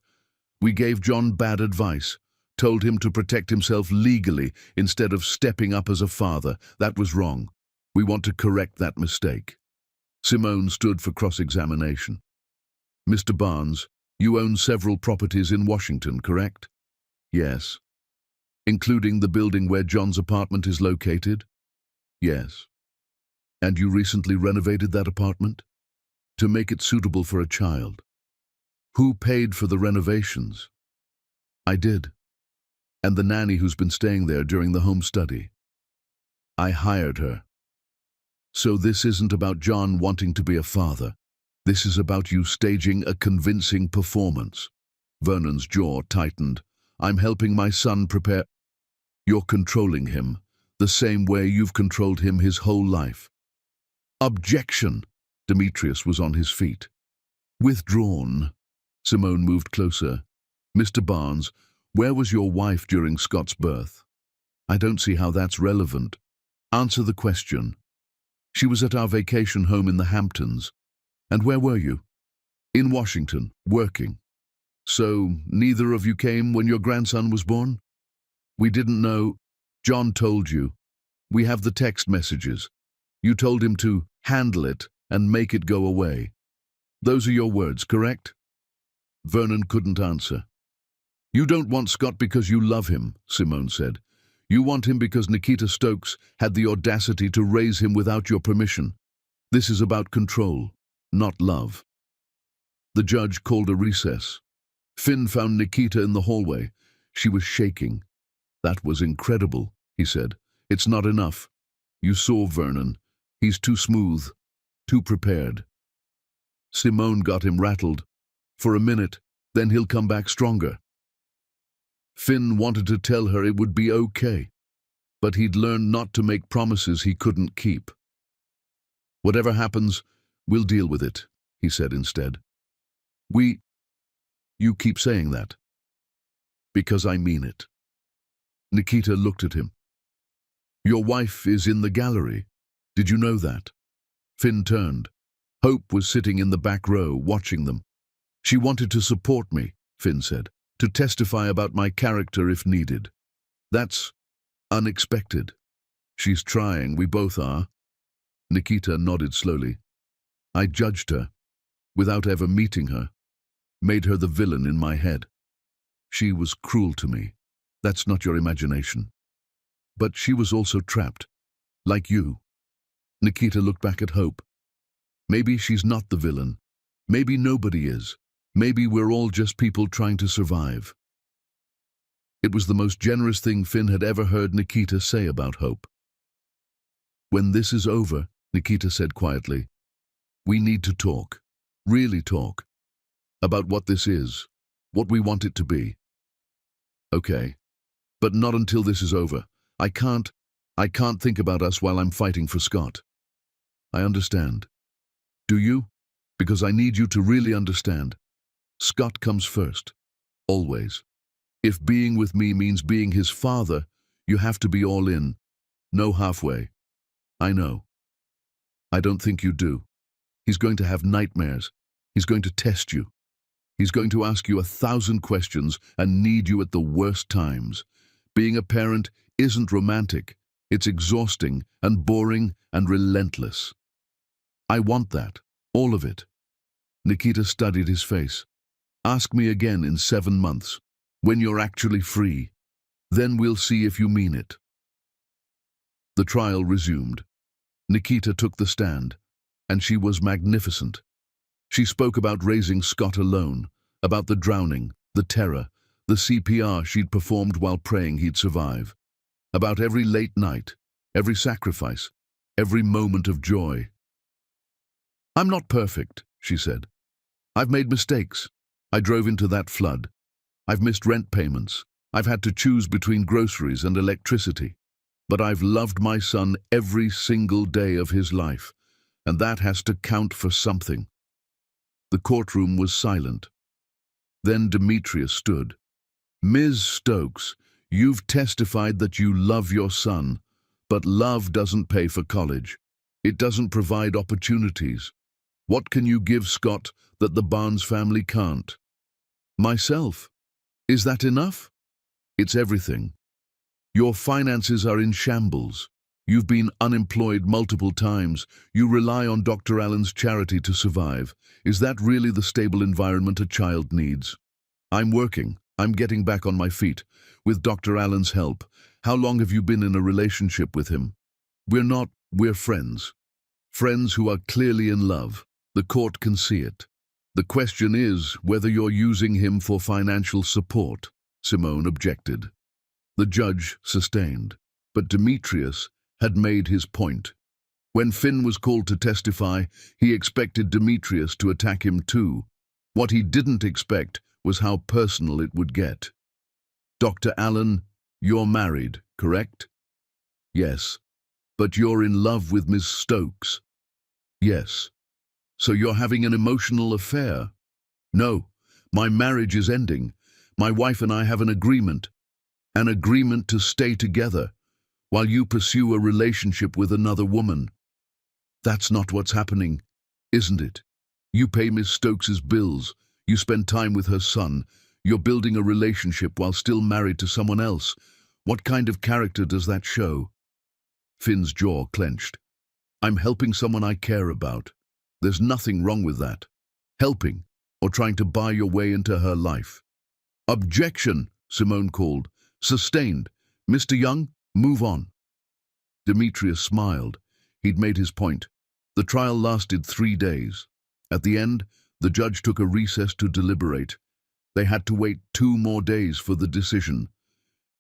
We gave John bad advice, told him to protect himself legally instead of stepping up as a father. That was wrong. We want to correct that mistake." Simone stood for cross-examination. "Mr. Barnes, you own several properties in Washington, correct?" "Yes." "Including the building where John's apartment is located?" "Yes." "And you recently renovated that apartment?" "To make it suitable for a child." "Who paid for the renovations?" "I did. And the nanny who's been staying there during the home study." "I hired her." "So this isn't about John wanting to be a father. This is about you staging a convincing performance." Vernon's jaw tightened. "I'm helping my son prepare." "You're controlling him, the same way you've controlled him his whole life." "Objection!" Demetrius was on his feet. "Withdrawn." Simone moved closer. "Mr. Barnes, Where was your wife during Scott's birth? I don't see how that's relevant. Answer the question. She was at our vacation home in the Hamptons. And where were you? In Washington, working. So, neither of you came when your grandson was born? We didn't know. John told you. We have the text messages. You told him to handle it and make it go away. Those are your words, correct? Vernon couldn't answer. You don't want Scott because you love him, Simone said. You want him because Nikita Stokes had the audacity to raise him without your permission. This is about control, not love. The judge called a recess. Finn found Nikita in the hallway. She was shaking. That was incredible, he said. It's not enough. You saw Vernon. He's too smooth, too prepared. Simone got him rattled. For a minute, then he'll come back stronger. Finn wanted to tell her it would be okay, but he'd learned not to make promises he couldn't keep. Whatever happens, we'll deal with it, he said instead. You keep saying that. Because I mean it. Nikita looked at him. Your wife is in the gallery. Did you know that? Finn turned. Hope was sitting in the back row, watching them. She wanted to support me, Finn said, to testify about my character if needed. That's unexpected. She's trying, we both are. Nikita nodded slowly. I judged her, without ever meeting her, made her the villain in my head. She was cruel to me. That's not your imagination. But she was also trapped, like you. Nikita looked back at Hope. Maybe she's not the villain. Maybe nobody is. Maybe we're all just people trying to survive. It was the most generous thing Finn had ever heard Nikita say about Hope. When this is over, Nikita said quietly, we need to talk, really talk, about what this is, what we want it to be. Okay, but not until this is over. I can't think about us while I'm fighting for Scott. I understand. Do you? Because I need you to really understand. Scott comes first. Always. If being with me means being his father, you have to be all in. No halfway. I know. I don't think you do. He's going to have nightmares. He's going to test you. He's going to ask you 1,000 questions and need you at the worst times. Being a parent isn't romantic. It's exhausting and boring and relentless. I want that. All of it. Nikita studied his face. Ask me again in 7 months, when you're actually free. Then we'll see if you mean it. The trial resumed. Nikita took the stand, and she was magnificent. She spoke about raising Scott alone, about the drowning, the terror, the CPR she'd performed while praying he'd survive, about every late night, every sacrifice, every moment of joy. I'm not perfect, she said. I've made mistakes. I drove into that flood. I've missed rent payments. I've had to choose between groceries and electricity. But I've loved my son every single day of his life, and that has to count for something. The courtroom was silent. Then Demetrius stood. Ms. Stokes, you've testified that you love your son, but love doesn't pay for college. It doesn't provide opportunities. What can you give Scott that the Barnes family can't? Myself. Is that enough? It's everything. Your finances are in shambles. You've been unemployed multiple times. You rely on Dr. Allen's charity to survive. Is that really the stable environment a child needs? I'm working. I'm getting back on my feet. With Dr. Allen's help. How long have you been in a relationship with him? We're friends. Friends who are clearly in love. The court can see it. The question is whether you're using him for financial support, Simone objected. The judge sustained, but Demetrius had made his point. When Finn was called to testify, he expected Demetrius to attack him too. What he didn't expect was how personal it would get. Dr. Allen, you're married, correct? Yes. But you're in love with Miss Stokes? Yes. So you're having an emotional affair? No, my marriage is ending, My wife and I have an agreement to stay together while you pursue a relationship with another woman. That's not what's happening, isn't it? You pay Miss Stokes's bills, you spend time with her son, you're building a relationship while still married to someone else. What kind of character does that show? Finn's jaw clenched. I'm helping someone I care about. There's nothing wrong with that. Helping, or trying to buy your way into her life. Objection, Simone called. Sustained. Mr. Young, move on. Demetrius smiled. He'd made his point. The trial lasted 3 days. At the end, the judge took a recess to deliberate. They had to wait 2 more days for the decision.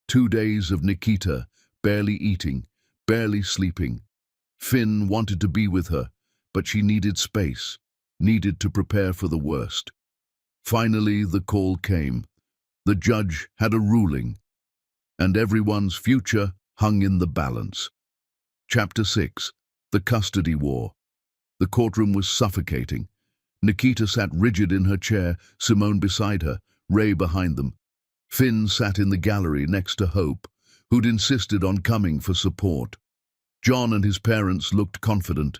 2 days of Nikita, barely eating, barely sleeping. Finn wanted to be with her, but she needed space, needed to prepare for the worst. Finally, the call came. The judge had a ruling, and everyone's future hung in the balance. Chapter 6. The Custody War. The courtroom was suffocating. Nikita sat rigid in her chair, Simone beside her, Ray behind them. Finn sat in the gallery next to Hope, who'd insisted on coming for support. John and his parents looked confident.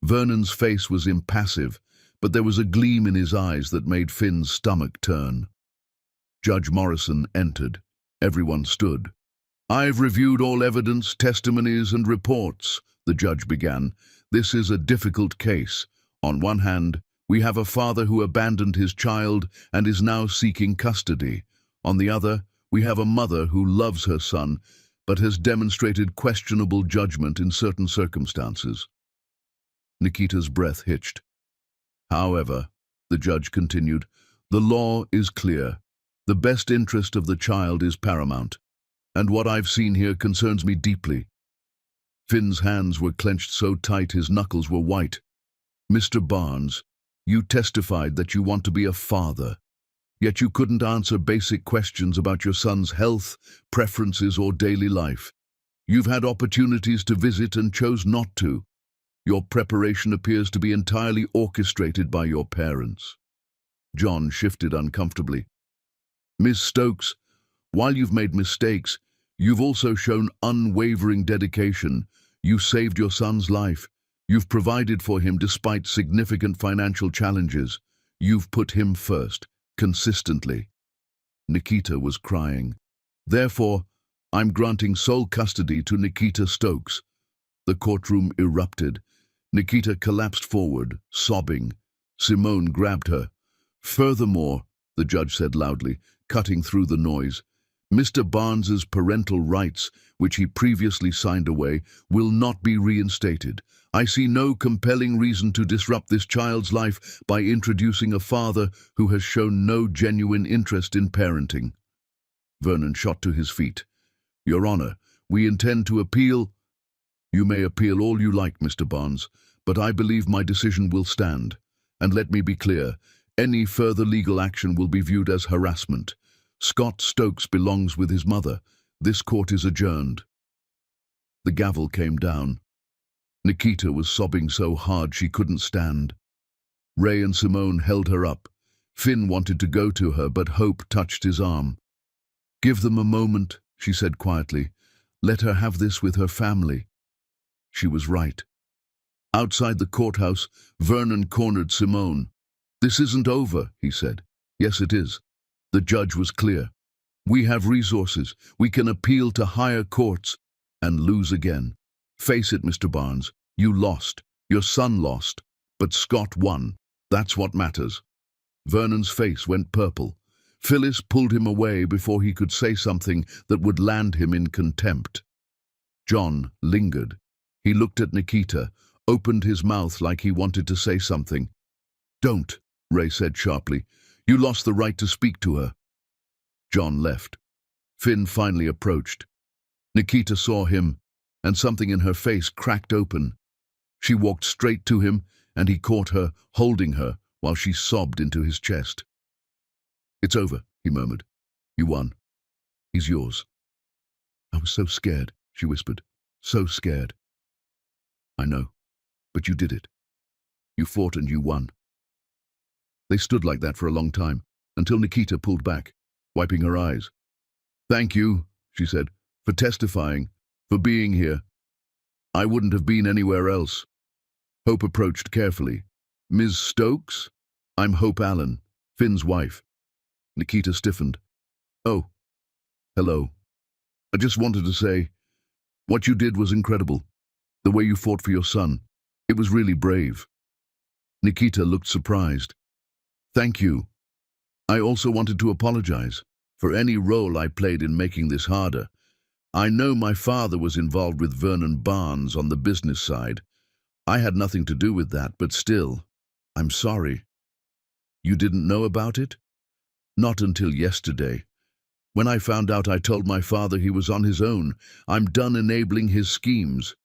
Vernon's face was impassive, but there was a gleam in his eyes that made Finn's stomach turn. Judge Morrison entered. Everyone stood. I've reviewed all evidence, testimonies, and reports, the judge began. This is a difficult case. On one hand, we have a father who abandoned his child and is now seeking custody. On the other, we have a mother who loves her son, but has demonstrated questionable judgment in certain circumstances. Nikita's breath hitched. However, the judge continued, the law is clear. The best interest of the child is paramount, and what I've seen here concerns me deeply. Finn's hands were clenched so tight his knuckles were white. Mr. Barnes, you testified that you want to be a father, yet you couldn't answer basic questions about your son's health, preferences, or daily life. You've had opportunities to visit and chose not to. Your preparation appears to be entirely orchestrated by your parents. John shifted uncomfortably. Miss Stokes, while you've made mistakes, you've also shown unwavering dedication. You saved your son's life. You've provided for him despite significant financial challenges. You've put him first, consistently. Nikita was crying. Therefore, I'm granting sole custody to Nikita Stokes. The courtroom erupted. Nikita collapsed forward, sobbing. Simone grabbed her. Furthermore, the judge said loudly, cutting through the noise, Mr. Barnes's parental rights, which he previously signed away, will not be reinstated. I see no compelling reason to disrupt this child's life by introducing a father who has shown no genuine interest in parenting. Vernon shot to his feet. Your Honor, we intend to appeal. You may appeal all you like, Mr. Barnes, but I believe my decision will stand. And let me be clear, any further legal action will be viewed as harassment. Scott Stokes belongs with his mother. This court is adjourned. The gavel came down. Nikita was sobbing so hard she couldn't stand. Ray and Simone held her up. Finn wanted to go to her, but Hope touched his arm. Give them a moment, she said quietly. Let her have this with her family. She was right. Outside the courthouse, Vernon cornered Simone. This isn't over, he said. Yes, it is. The judge was clear. We have resources. We can appeal to higher courts and lose again. Face it, Mr. Barnes. You lost. Your son lost. But Scott won. That's what matters. Vernon's face went purple. Phyllis pulled him away before he could say something that would land him in contempt. John lingered. He looked at Nikita, opened his mouth like he wanted to say something. Don't, Ray said sharply. You lost the right to speak to her. John left. Finn finally approached. Nikita saw him, and something in her face cracked open. She walked straight to him, and he caught her, holding her, while she sobbed into his chest. It's over, he murmured. You won. He's yours. I was so scared, she whispered. So scared. I know, but you did it. You fought and you won. They stood like that for a long time, until Nikita pulled back. wiping her eyes. "Thank you," she said, "for testifying, for being here. I wouldn't have been anywhere else." Hope approached carefully. "Ms. Stokes? I'm Hope Allen, Finn's wife." Nikita stiffened. "Oh, hello. I just wanted to say, what you did was incredible. The way you fought for your son. It was really brave." Nikita looked surprised. "Thank you. I also wanted to apologize for any role I played in making this harder. I know my father was involved with Vernon Barnes on the business side. I had nothing to do with that, but still, I'm sorry." "You didn't know about it?" "Not until yesterday. When I found out, I told my father he was on his own. I'm done enabling his schemes."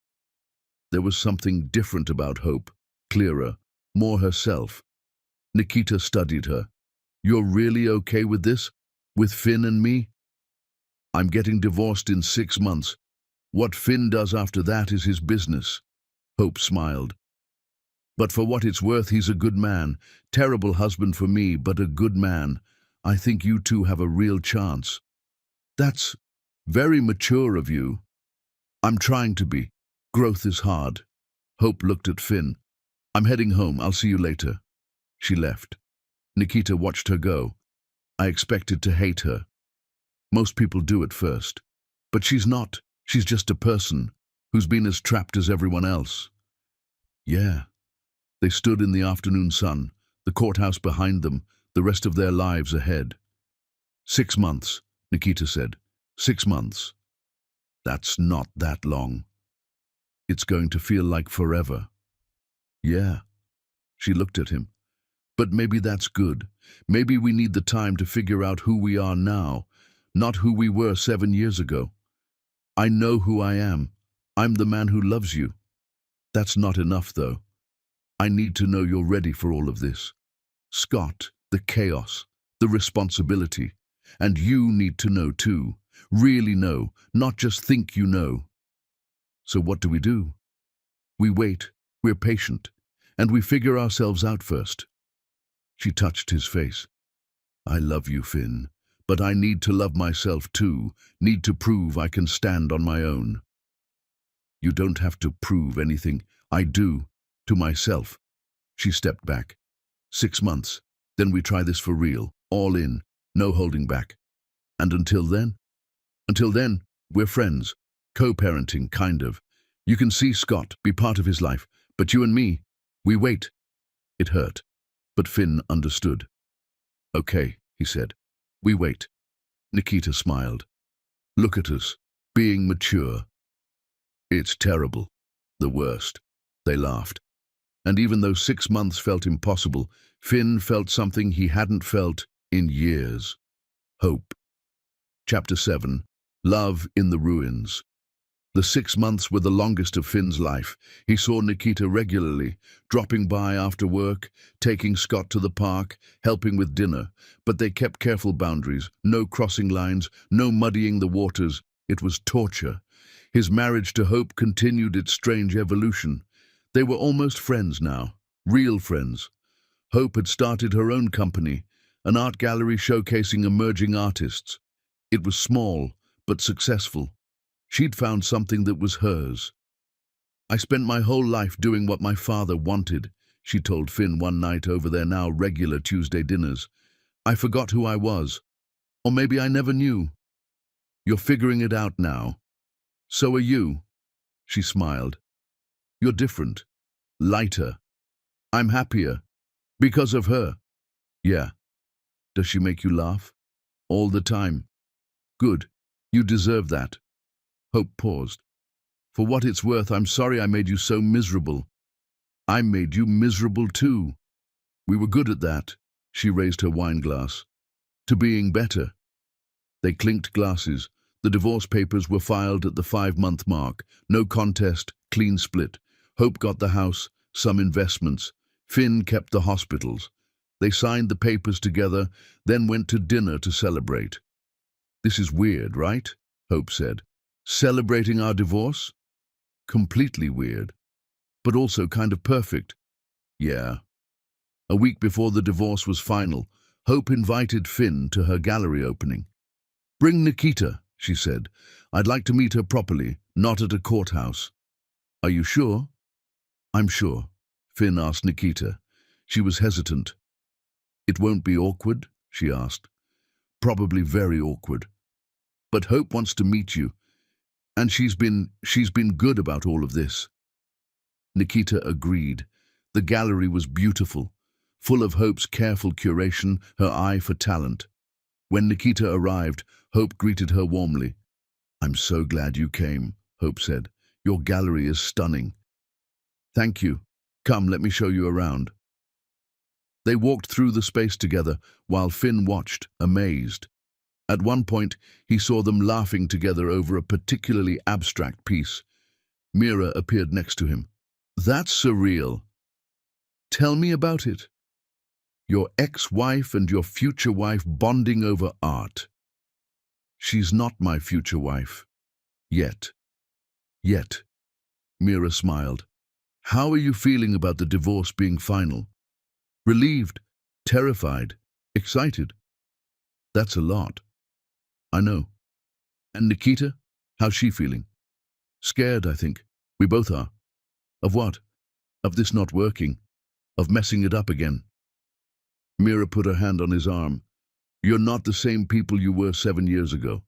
There was something different about Hope, clearer, more herself. Nikita studied her. "You're really okay with this? With Finn and me?" "I'm getting divorced in 6 months. What Finn does after that is his business." Hope smiled. "But for what it's worth, he's a good man. Terrible husband for me, but a good man. I think you two have a real chance." "That's very mature of you." "I'm trying to be. Growth is hard." Hope looked at Finn. "I'm heading home. I'll see you later." She left. Nikita watched her go. I expected to hate her. Most people do at first. But she's not. She's just a person who's been as trapped as everyone else. Yeah. They stood in the afternoon sun, the courthouse behind them, the rest of their lives ahead. 6 months, Nikita said. 6 months. That's not that long. It's going to feel like forever. Yeah. She looked at him. But maybe that's good. Maybe we need the time to figure out who we are now, not who we were 7 years ago. I know who I am. I'm the man who loves you. That's not enough, though. I need to know you're ready for all of this. Scott, the chaos, the responsibility. And you need to know too. Really know, not just think you know. So what do? We wait, we're patient, and we figure ourselves out first. She touched his face. I love you, Finn, but I need to love myself too, need to prove I can stand on my own. You don't have to prove anything. I do, to myself. She stepped back. 6 months, then we try this for real, all in, no holding back. And until then, we're friends, co-parenting, kind of. You can see Scott, be part of his life, but you and me, we wait. It hurt, but Finn understood. Okay, he said, we wait. Nikita smiled. Look at us, being mature. It's terrible, the worst. They laughed. And even though 6 months felt impossible, Finn felt something he hadn't felt in years. Hope. Chapter 7. Love in the Ruins. The 6 months were the longest of Finn's life. He saw Nikita regularly, dropping by after work, taking Scott to the park, helping with dinner. But they kept careful boundaries, no crossing lines, no muddying the waters. It was torture. His marriage to Hope continued its strange evolution. They were almost friends now, real friends. Hope had started her own company, an art gallery showcasing emerging artists. It was small, but successful. She'd found something that was hers. I spent my whole life doing what my father wanted, she told Finn one night over their now regular Tuesday dinners. I forgot who I was. Or maybe I never knew. You're figuring it out now. So are you. She smiled. You're different. Lighter. I'm happier. Because of her. Yeah. Does she make you laugh? All the time. Good. You deserve that. Hope paused. For what it's worth, I'm sorry I made you so miserable. I made you miserable too. We were good at that. She raised her wine glass. To being better. They clinked glasses. The divorce papers were filed at the 5-month mark. No contest, clean split. Hope got the house, some investments. Finn kept the hospitals. They signed the papers together, then went to dinner to celebrate. This is weird, right? Hope said. Celebrating our divorce? Completely weird. But also kind of perfect. Yeah. A week before the divorce was final, Hope invited Finn to her gallery opening. "Bring Nikita," she said. "I'd like to meet her properly, not at a courthouse." "Are you sure?" "I'm sure," Finn asked Nikita. She was hesitant. "It won't be awkward?" she asked. "Probably very awkward. But Hope wants to meet you, and she's been good about all of this." Nikita agreed. The gallery was beautiful, full of Hope's careful curation, her eye for talent. When Nikita arrived, Hope greeted her warmly. "I'm so glad you came," Hope said. "Your gallery is stunning." "Thank you. Come, let me show you around." They walked through the space together while Finn watched, amazed. At one point, he saw them laughing together over a particularly abstract piece. Mira appeared next to him. "That's surreal. Tell me about it." "Your ex-wife and your future wife bonding over art." "She's not my future wife. Yet." "Yet." Mira smiled. "How are you feeling about the divorce being final?" "Relieved, terrified, excited." "That's a lot." "I know." "And Nikita? How's she feeling?" "Scared, I think. We both are." "Of what?" "Of this not working. Of messing it up again." Mira put her hand on his arm. "You're not the same people you were 7 years ago.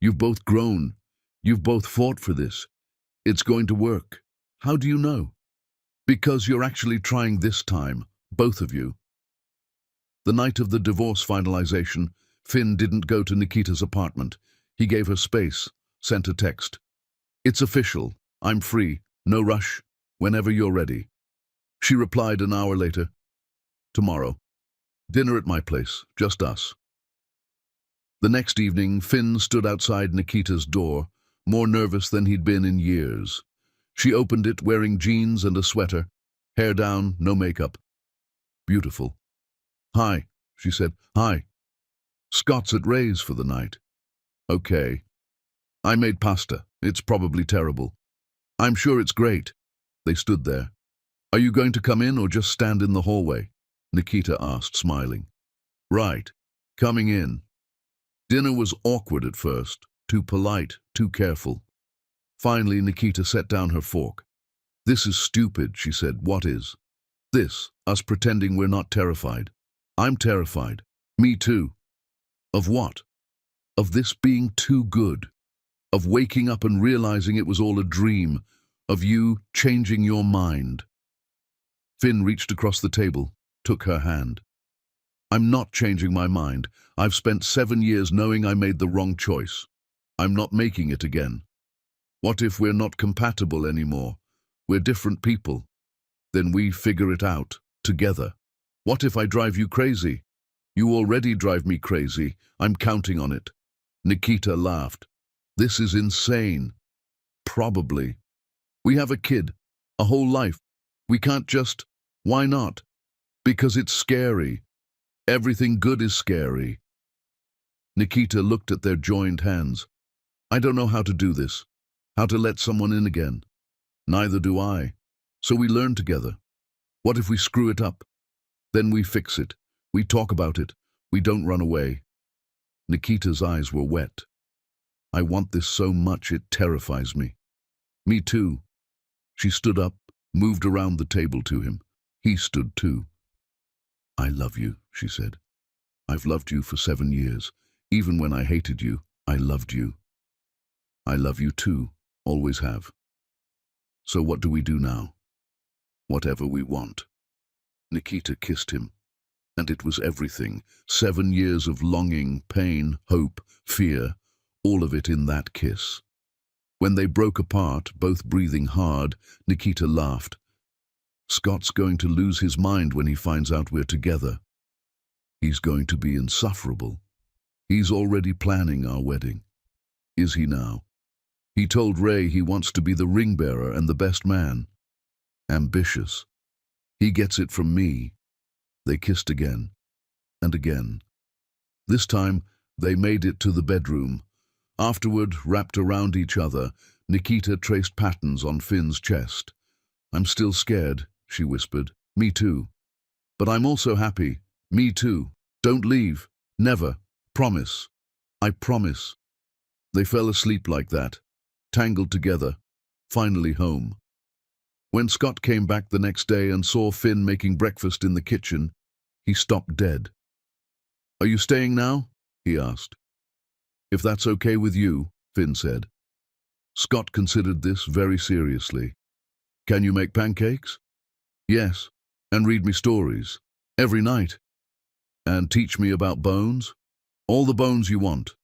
You've both grown. You've both fought for this. It's going to work." "How do you know?" "Because you're actually trying this time, both of you." The night of the divorce finalization, Finn didn't go to Nikita's apartment. He gave her space, sent a text. "It's official. I'm free. No rush. Whenever you're ready." She replied an hour later. "Tomorrow. Dinner at my place. Just us." The next evening, Finn stood outside Nikita's door, more nervous than he'd been in years. She opened it wearing jeans and a sweater, hair down, no makeup. "Beautiful." "Hi," she said. "Hi. Scott's at Ray's for the night." "Okay. I made pasta. It's probably terrible." "I'm sure it's great." They stood there. "Are you going to come in or just stand in the hallway?" Nikita asked, smiling. "Right. Coming in." Dinner was awkward at first, too polite, too careful. Finally, Nikita set down her fork. "This is stupid," she said. "What is?" "This, us pretending we're not terrified." "I'm terrified." "Me too." "Of what?" "Of this being too good. Of waking up and realizing it was all a dream. Of you changing your mind." Finn reached across the table, took her hand. "I'm not changing my mind. I've spent 7 years knowing I made the wrong choice. I'm not making it again. What if we're not compatible anymore? We're different people. Then we figure it out, together. What if I drive you crazy? You already drive me crazy. I'm counting on it." Nikita laughed. "This is insane." "Probably. We have a kid, a whole life. We can't just..." "Why not?" "Because it's scary. Everything good is scary." Nikita looked at their joined hands. "I don't know how to do this. How to let someone in again." "Neither do I. So we learn together. What if we screw it up? Then we fix it. We talk about it. We don't run away." Nikita's eyes were wet. "I want this so much it terrifies me." "Me too." She stood up, moved around the table to him. He stood too. "I love you," she said. "I've loved you for 7 years. Even when I hated you, I loved you. I love you too, always have. So what do we do now?" "Whatever we want." Nikita kissed him. And it was everything. 7 years of longing, pain, hope, fear, all of it in that kiss. When they broke apart, both breathing hard, Nikita laughed. "Scott's going to lose his mind when he finds out we're together. He's going to be insufferable. He's already planning our wedding." "Is he now?" "He told Ray he wants to be the ring bearer and the best man. Ambitious. He gets it from me." They kissed again, and again. This time, they made it to the bedroom. Afterward, wrapped around each other, Nikita traced patterns on Finn's chest. "I'm still scared," she whispered. "Me too. But I'm also happy. Me too. Don't leave. Never. Promise. I promise. They fell asleep like that, tangled together, finally home. When Scott came back the next day and saw Finn making breakfast in the kitchen, he stopped dead. "Are you staying now?" he asked. "If that's okay with you," Finn said. Scott considered this very seriously. "Can you make pancakes?" "Yes, and read me stories. Every night. And teach me about bones? All the bones you want."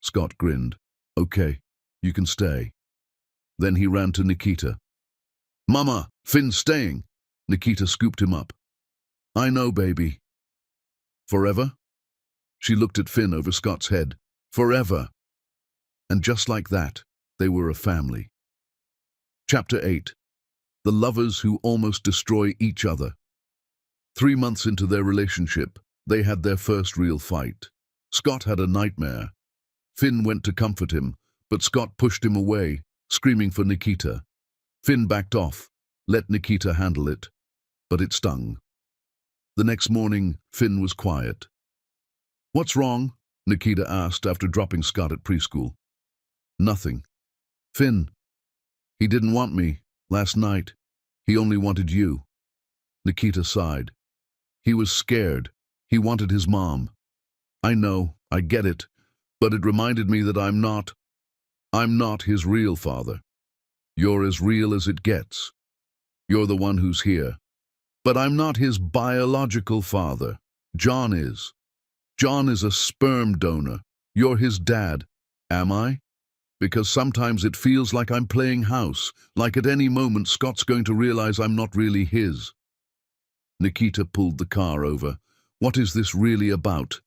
Scott grinned. "Okay, you can stay." Then he ran to Nikita. "Mama, Finn's staying." Nikita scooped him up. "I know, baby." "Forever?" She looked at Finn over Scott's head. "Forever." And just like that, they were a family. Chapter 8. The Lovers Who Almost Destroy Each Other. 3 months into their relationship, they had their first real fight. Scott had a nightmare. Finn went to comfort him, but Scott pushed him away, screaming for Nikita. Finn backed off, let Nikita handle it, but it stung. The next morning, Finn was quiet. "What's wrong?" Nikita asked after dropping Scott at preschool. "Nothing." "Finn, he didn't want me last night. He only wanted you." Nikita sighed. "He was scared. He wanted his mom." "I know, I get it, but it reminded me that I'm not his real father. You're as real as it gets. You're the one who's here. But I'm not his biological father. John is. John is a sperm donor. You're his dad. Am I? Because sometimes it feels like I'm playing house, like at any moment Scott's going to realize I'm not really his." Nikita pulled the car over. "What is this really about?"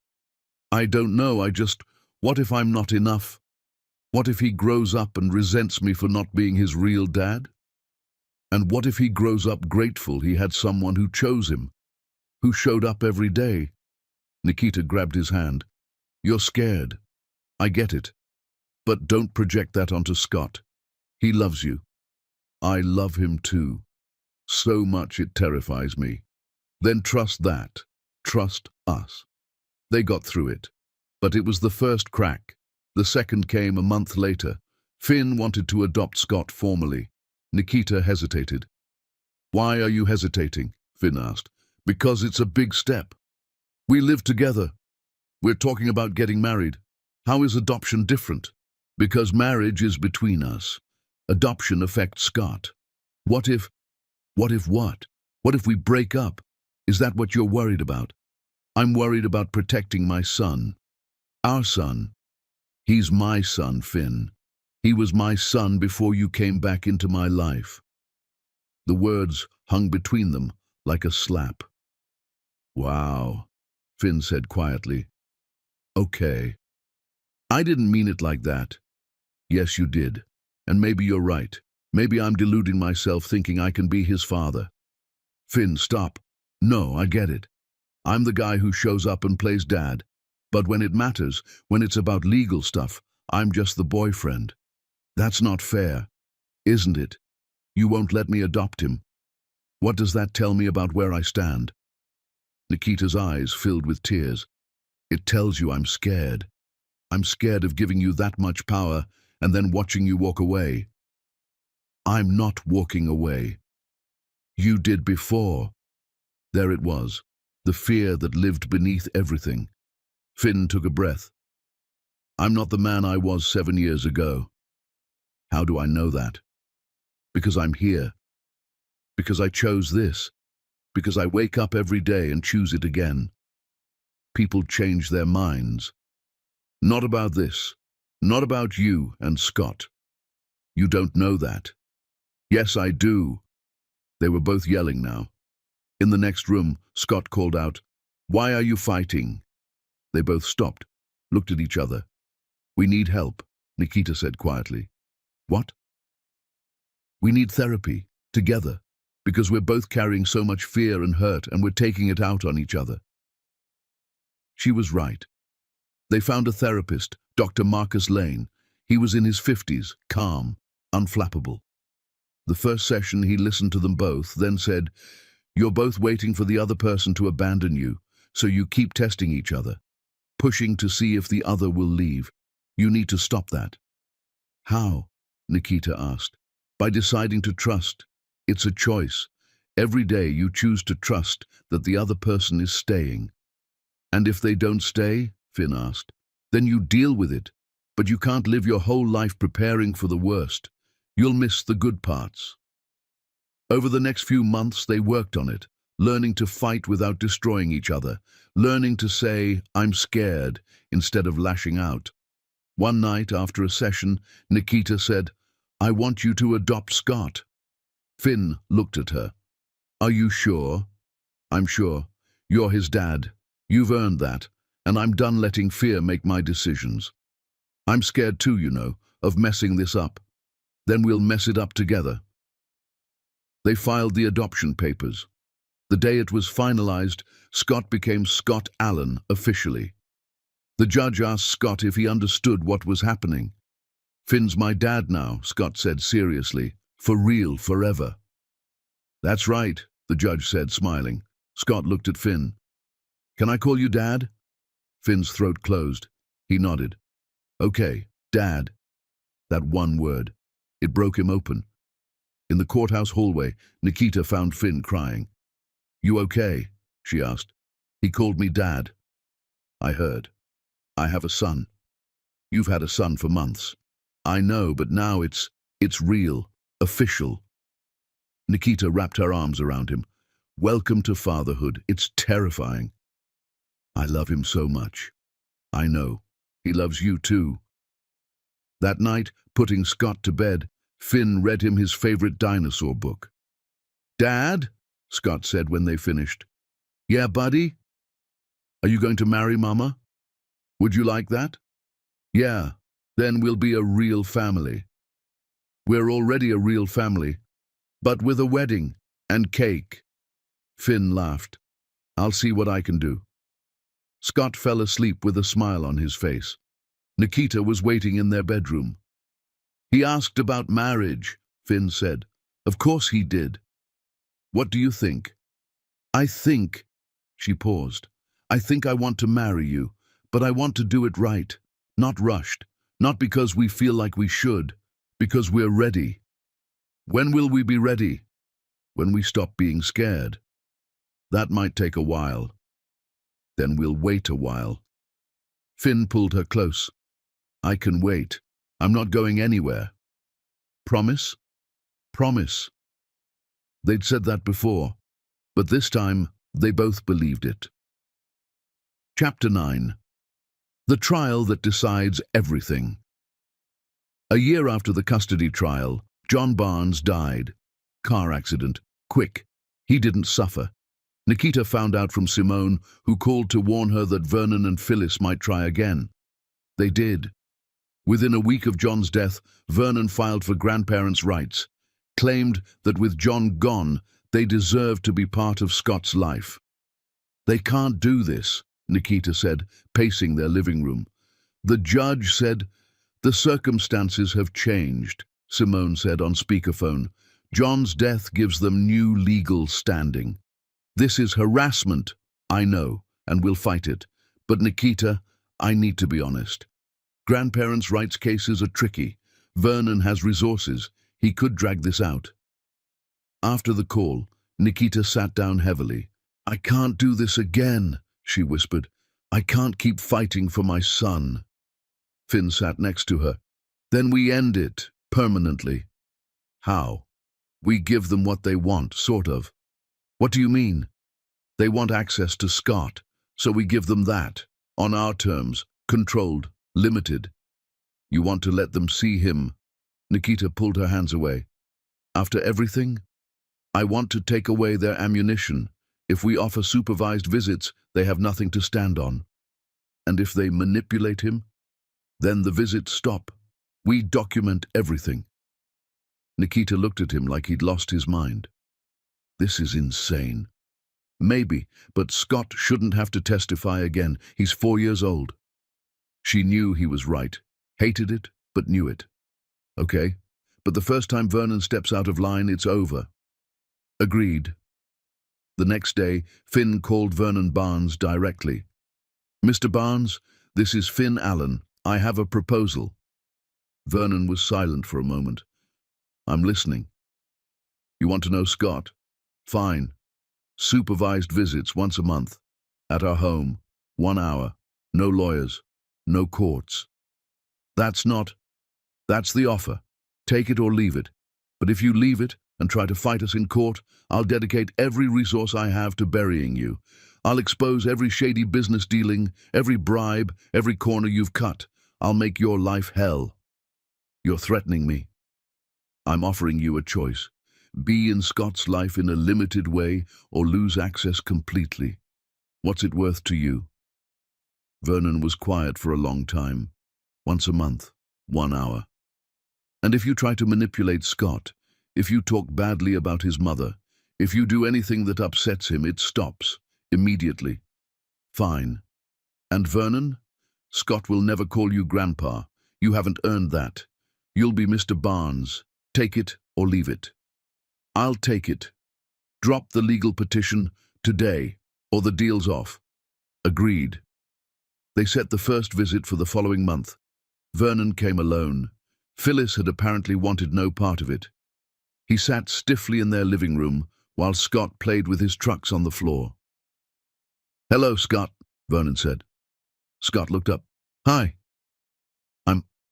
"I don't know, what if I'm not enough? What if he grows up and resents me for not being his real dad? And what if he grows up grateful he had someone who chose him, who showed up every day?" Nikita grabbed his hand. "You're scared. I get it. But don't project that onto Scott. He loves you. I love him too. So much it terrifies me. Then trust that. Trust us." They got through it. But it was the first crack. The second came a month later. Finn wanted to adopt Scott formally. Nikita hesitated. "Why are you hesitating?" Finn asked. "Because it's a big step. We live together. We're talking about getting married. How is adoption different?" "Because marriage is between us. Adoption affects Scott." What if what? What if we break up? Is that what you're worried about?" "I'm worried about protecting my son. Our son. He's my son, Finn. He was my son before you came back into my life." The words hung between them like a slap. "Wow," Finn said quietly. "Okay. I didn't mean it like that." "Yes, you did. And maybe you're right. Maybe I'm deluding myself thinking I can be his father." "Finn, stop. No, I get it. I'm the guy who shows up and plays dad. But when it matters, when it's about legal stuff, I'm just the boyfriend. That's not fair, isn't it? You won't let me adopt him. What does that tell me about where I stand?" Nikita's eyes filled with tears. "It tells you I'm scared. I'm scared of giving you that much power and then watching you walk away." "I'm not walking away. You did before." There it was, the fear that lived beneath everything. Finn took a breath. "I'm not the man I was 7 years ago." "How do I know that?" "Because I'm here. Because I chose this. Because I wake up every day and choose it again." People change their minds. Not about this. Not about you and Scott. You don't know that. "Yes, I do." They were both yelling now. In the next room, Scott called out, "Why are you fighting?" They both stopped, looked at each other. "We need help," Nikita said quietly. "What?" "We need therapy, together, because we're both carrying so much fear and hurt and we're taking it out on each other." She was right. They found a therapist, Dr. Marcus Lane. He was in his 50s, calm, unflappable. The first session he listened to them both, then said, "You're both waiting for the other person to abandon you. So you keep testing each other, pushing to see if the other will leave. You need to stop that. How? Nikita asked. By deciding to trust. It's a choice. Every day you choose to trust that the other person is staying. And if they don't stay, Finn asked, then you deal with it. But you can't live your whole life preparing for the worst. You'll miss the good parts. Over the next few months they worked on it, learning to fight without destroying each other, learning to say, I'm scared, instead of lashing out. One night after a session, Nikita said, I want you to adopt Scott. Finn looked at her. Are you sure? I'm sure. You're his dad. You've earned that, and I'm done letting fear make my decisions. I'm scared too, you know, of messing this up. Then we'll mess it up together. They filed the adoption papers. The day it was finalized, Scott became Scott Allen officially. The judge asked Scott if he understood what was happening. Finn's my dad now, Scott said seriously. For real, forever. That's right, the judge said, smiling. Scott looked at Finn. Can I call you Dad? Finn's throat closed. He nodded. Okay, Dad. That one word. It broke him open. In the courthouse hallway, Nikita found Finn crying. You okay? She asked. He called me Dad. I heard. I have a son. You've had a son for months. I know, but now it's real, official. Nikita wrapped her arms around him. Welcome to fatherhood. It's terrifying. I love him so much. I know. He loves you too. That night, putting Scott to bed, Finn read him his favorite dinosaur book. Dad, Scott said when they finished. Yeah, buddy? Are you going to marry Mama? Would you like that? Yeah, then we'll be a real family. We're already a real family, but with a wedding and cake. Finn laughed. I'll see what I can do. Scott fell asleep with a smile on his face. Nikita was waiting in their bedroom. He asked about marriage, Finn said. Of course he did. What do you think? I think, she paused, I think I want to marry you, but I want to do it right, not rushed, not because we feel like we should, because we're ready. When will we be ready? When we stop being scared. That might take a while. Then we'll wait a while. Finn pulled her close. I can wait. I'm not going anywhere. Promise? Promise. They'd said that before, but this time they both believed it. Chapter 9. The trial that decides everything. A year after the custody trial, John Barnes died. Car accident. Quick. He didn't suffer. Nikita found out from Simone, who called to warn her that Vernon and Phyllis might try again. They did. Within a week of John's death, Vernon filed for grandparents' rights, claimed that with John gone, they deserved to be part of Scott's life. They can't do this, Nikita said, pacing their living room. The judge said, the circumstances have changed, Simone said on speakerphone. John's death gives them new legal standing. This is harassment, I know, and we'll fight it. But Nikita, I need to be honest. Grandparents' rights cases are tricky. Vernon has resources. He could drag this out. After the call, Nikita sat down heavily. I can't do this again, she whispered. I can't keep fighting for my son. Finn sat next to her. Then we end it, permanently. How? We give them what they want, sort of. What do you mean? They want access to Scott, so we give them that, on our terms, controlled, limited. You want to let them see him? Nikita pulled her hands away. After everything? I want to take away their ammunition. If we offer supervised visits, they have nothing to stand on. And if they manipulate him? Then the visits stop. We document everything. Nikita looked at him like he'd lost his mind. This is insane. Maybe, but Scott shouldn't have to testify again. He's 4 years old. She knew he was right. Hated it, but knew it. Okay, but the first time Vernon steps out of line, it's over. Agreed. The next day, Finn called Vernon Barnes directly. "Mr. Barnes, this is Finn Allen. I have a proposal." Vernon was silent for a moment. "I'm listening." "You want to know Scott? Fine. Supervised visits once a month. At our home. 1 hour. No lawyers. No courts." That's the offer. Take it or leave it. But if you leave it and try to fight us in court, I'll dedicate every resource I have to burying you. I'll expose every shady business dealing, every bribe, every corner you've cut. I'll make your life hell. You're threatening me. I'm offering you a choice. Be in Scott's life in a limited way or lose access completely. What's it worth to you? Vernon was quiet for a long time. Once a month, 1 hour. And if you try to manipulate Scott, if you talk badly about his mother, if you do anything that upsets him, it stops. Immediately. Fine. And Vernon? Scott will never call you Grandpa. You haven't earned that. You'll be Mr. Barnes. Take it or leave it. I'll take it. Drop the legal petition today, or the deal's off. Agreed. They set the first visit for the following month. Vernon came alone. Phyllis had apparently wanted no part of it. He sat stiffly in their living room while Scott played with his trucks on the floor. "Hello, Scott," Vernon said. Scott looked up. "Hi.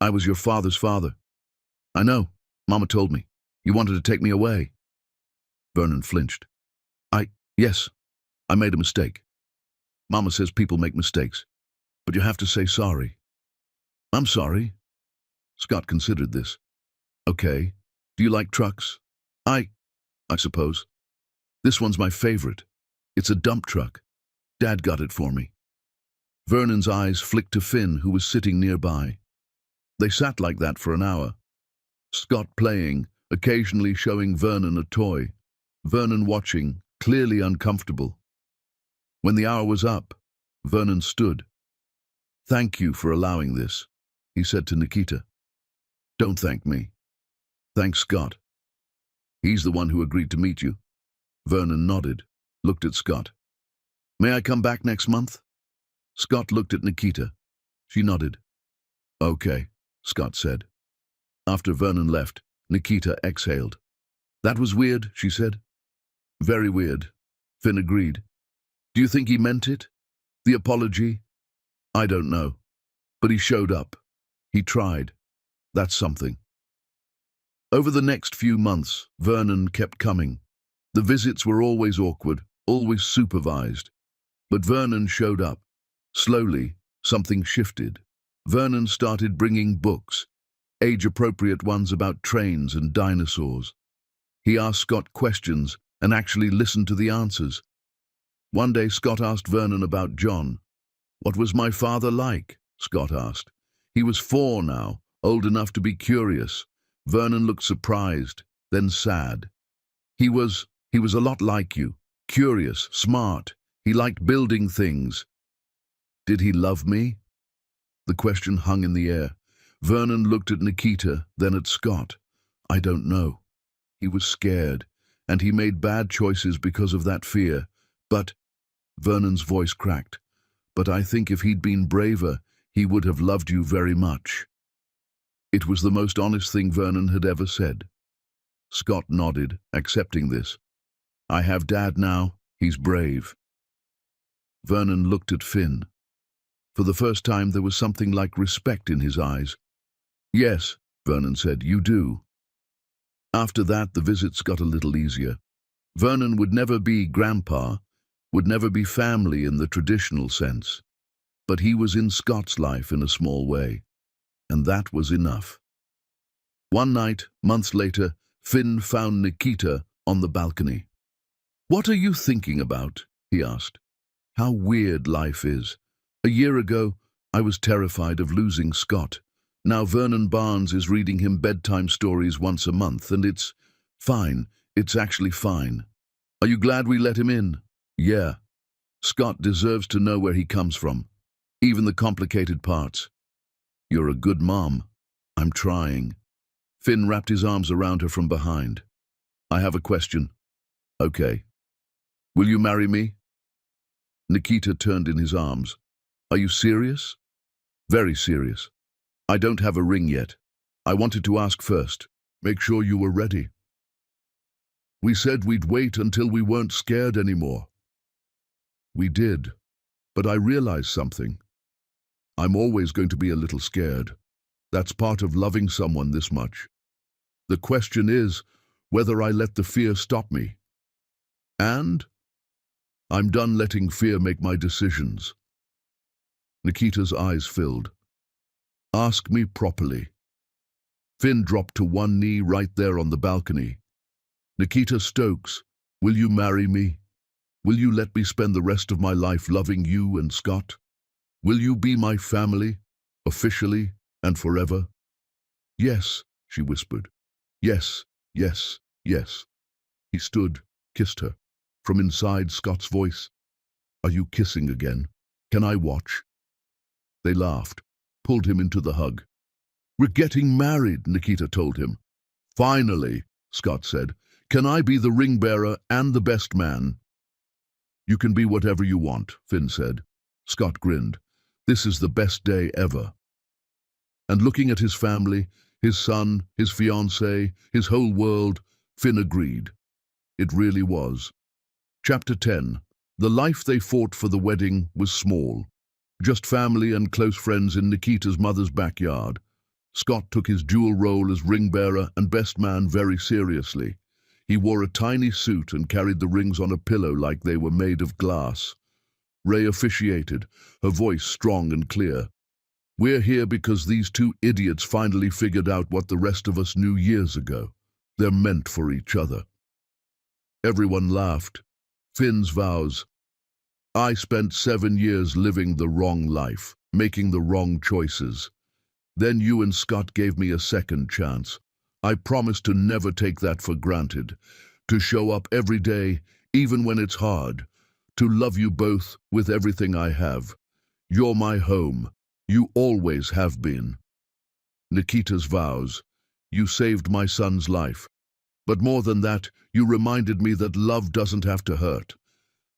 I was your father's father." "I know. Mama told me. You wanted to take me away." Vernon flinched. Yes, I made a mistake. Mama says people make mistakes, but you have to say sorry." "I'm sorry." Scott considered this. "Okay. Do you like trucks?" I suppose. This one's my favorite. It's a dump truck. Dad got it for me." Vernon's eyes flicked to Finn, who was sitting nearby. They sat like that for an hour. Scott playing, occasionally showing Vernon a toy. Vernon watching, clearly uncomfortable. When the hour was up, Vernon stood. "Thank you for allowing this," he said to Nikita. "Don't thank me. Thank Scott. He's the one who agreed to meet you." Vernon nodded, looked at Scott. "May I come back next month?" Scott looked at Nikita. She nodded. "Okay," Scott said. After Vernon left, Nikita exhaled. "That was weird," she said. "Very weird," Finn agreed. "Do you think he meant it? The apology?" "I don't know. But he showed up. He tried. That's something." Over the next few months, Vernon kept coming. The visits were always awkward, always supervised. But Vernon showed up. Slowly, something shifted. Vernon started bringing books, age-appropriate ones about trains and dinosaurs. He asked Scott questions and actually listened to the answers. One day Scott asked Vernon about John. "What was my father like?" Scott asked. He was 4 now, old enough to be curious. Vernon looked surprised, then sad. He was a lot like you. Curious, smart. He liked building things." "Did he love me?" The question hung in the air. Vernon looked at Nikita, then at Scott. "I don't know. He was scared, and he made bad choices because of that fear. But," Vernon's voice cracked, "but I think if he'd been braver, he would have loved you very much." It was the most honest thing Vernon had ever said. Scott nodded, accepting this. "I have Dad now. He's brave." Vernon looked at Finn. For the first time there was something like respect in his eyes. "Yes," Vernon said, "you do." After that, the visits got a little easier. Vernon would never be Grandpa, would never be family in the traditional sense. But he was in Scott's life in a small way, and that was enough. One night, months later, Finn found Nikita on the balcony. "What are you thinking about?" he asked. "How weird life is. A year ago, I was terrified of losing Scott. Now Vernon Barnes is reading him bedtime stories once a month, and it's fine. It's actually fine. Are you glad we let him in?" "Yeah. Scott deserves to know where he comes from, even the complicated parts." "You're a good mom." "I'm trying." Finn wrapped his arms around her from behind. "I have a question." "Okay." Will you marry me? Nikita turned in his arms. Are you serious? Very serious. I don't have a ring yet. I wanted to ask first. Make sure you were ready. We said we'd wait until we weren't scared anymore. We did, but I realized something. I'm always going to be a little scared. That's part of loving someone this much. The question is whether I let the fear stop me. And I'm done letting fear make my decisions. Nikita's eyes filled. Ask me properly. Finn dropped to one knee right there on the balcony. Nikita Stokes, will you marry me? Will you let me spend the rest of my life loving you and Scott? Will you be my family, officially and forever? Yes, she whispered. Yes, yes, yes. He stood, kissed her. From inside Scott's voice, are you kissing again? Can I watch? They laughed, pulled him into the hug. We're getting married, Nikita told him. Finally, Scott said. Can I be the ring bearer and the best man? You can be whatever you want, Finn said. Scott grinned. This is the best day ever. And looking at his family, his son, his fiancée, his whole world, Finn agreed. It really was. Chapter 10. The life they fought for the wedding was small. Just family and close friends in Nikita's mother's backyard. Scott took his dual role as ring bearer and best man very seriously. He wore a tiny suit and carried the rings on a pillow like they were made of glass. Ray officiated, her voice strong and clear. We're here because these two idiots finally figured out what the rest of us knew years ago. They're meant for each other. Everyone laughed. Finn's vows. I spent 7 years living the wrong life, making the wrong choices. Then you and Scott gave me a second chance. I promised to never take that for granted, to show up every day, even when it's hard, to love you both with everything I have. You're my home. You always have been. Nikita's vows. You saved my son's life. But more than that, you reminded me that love doesn't have to hurt.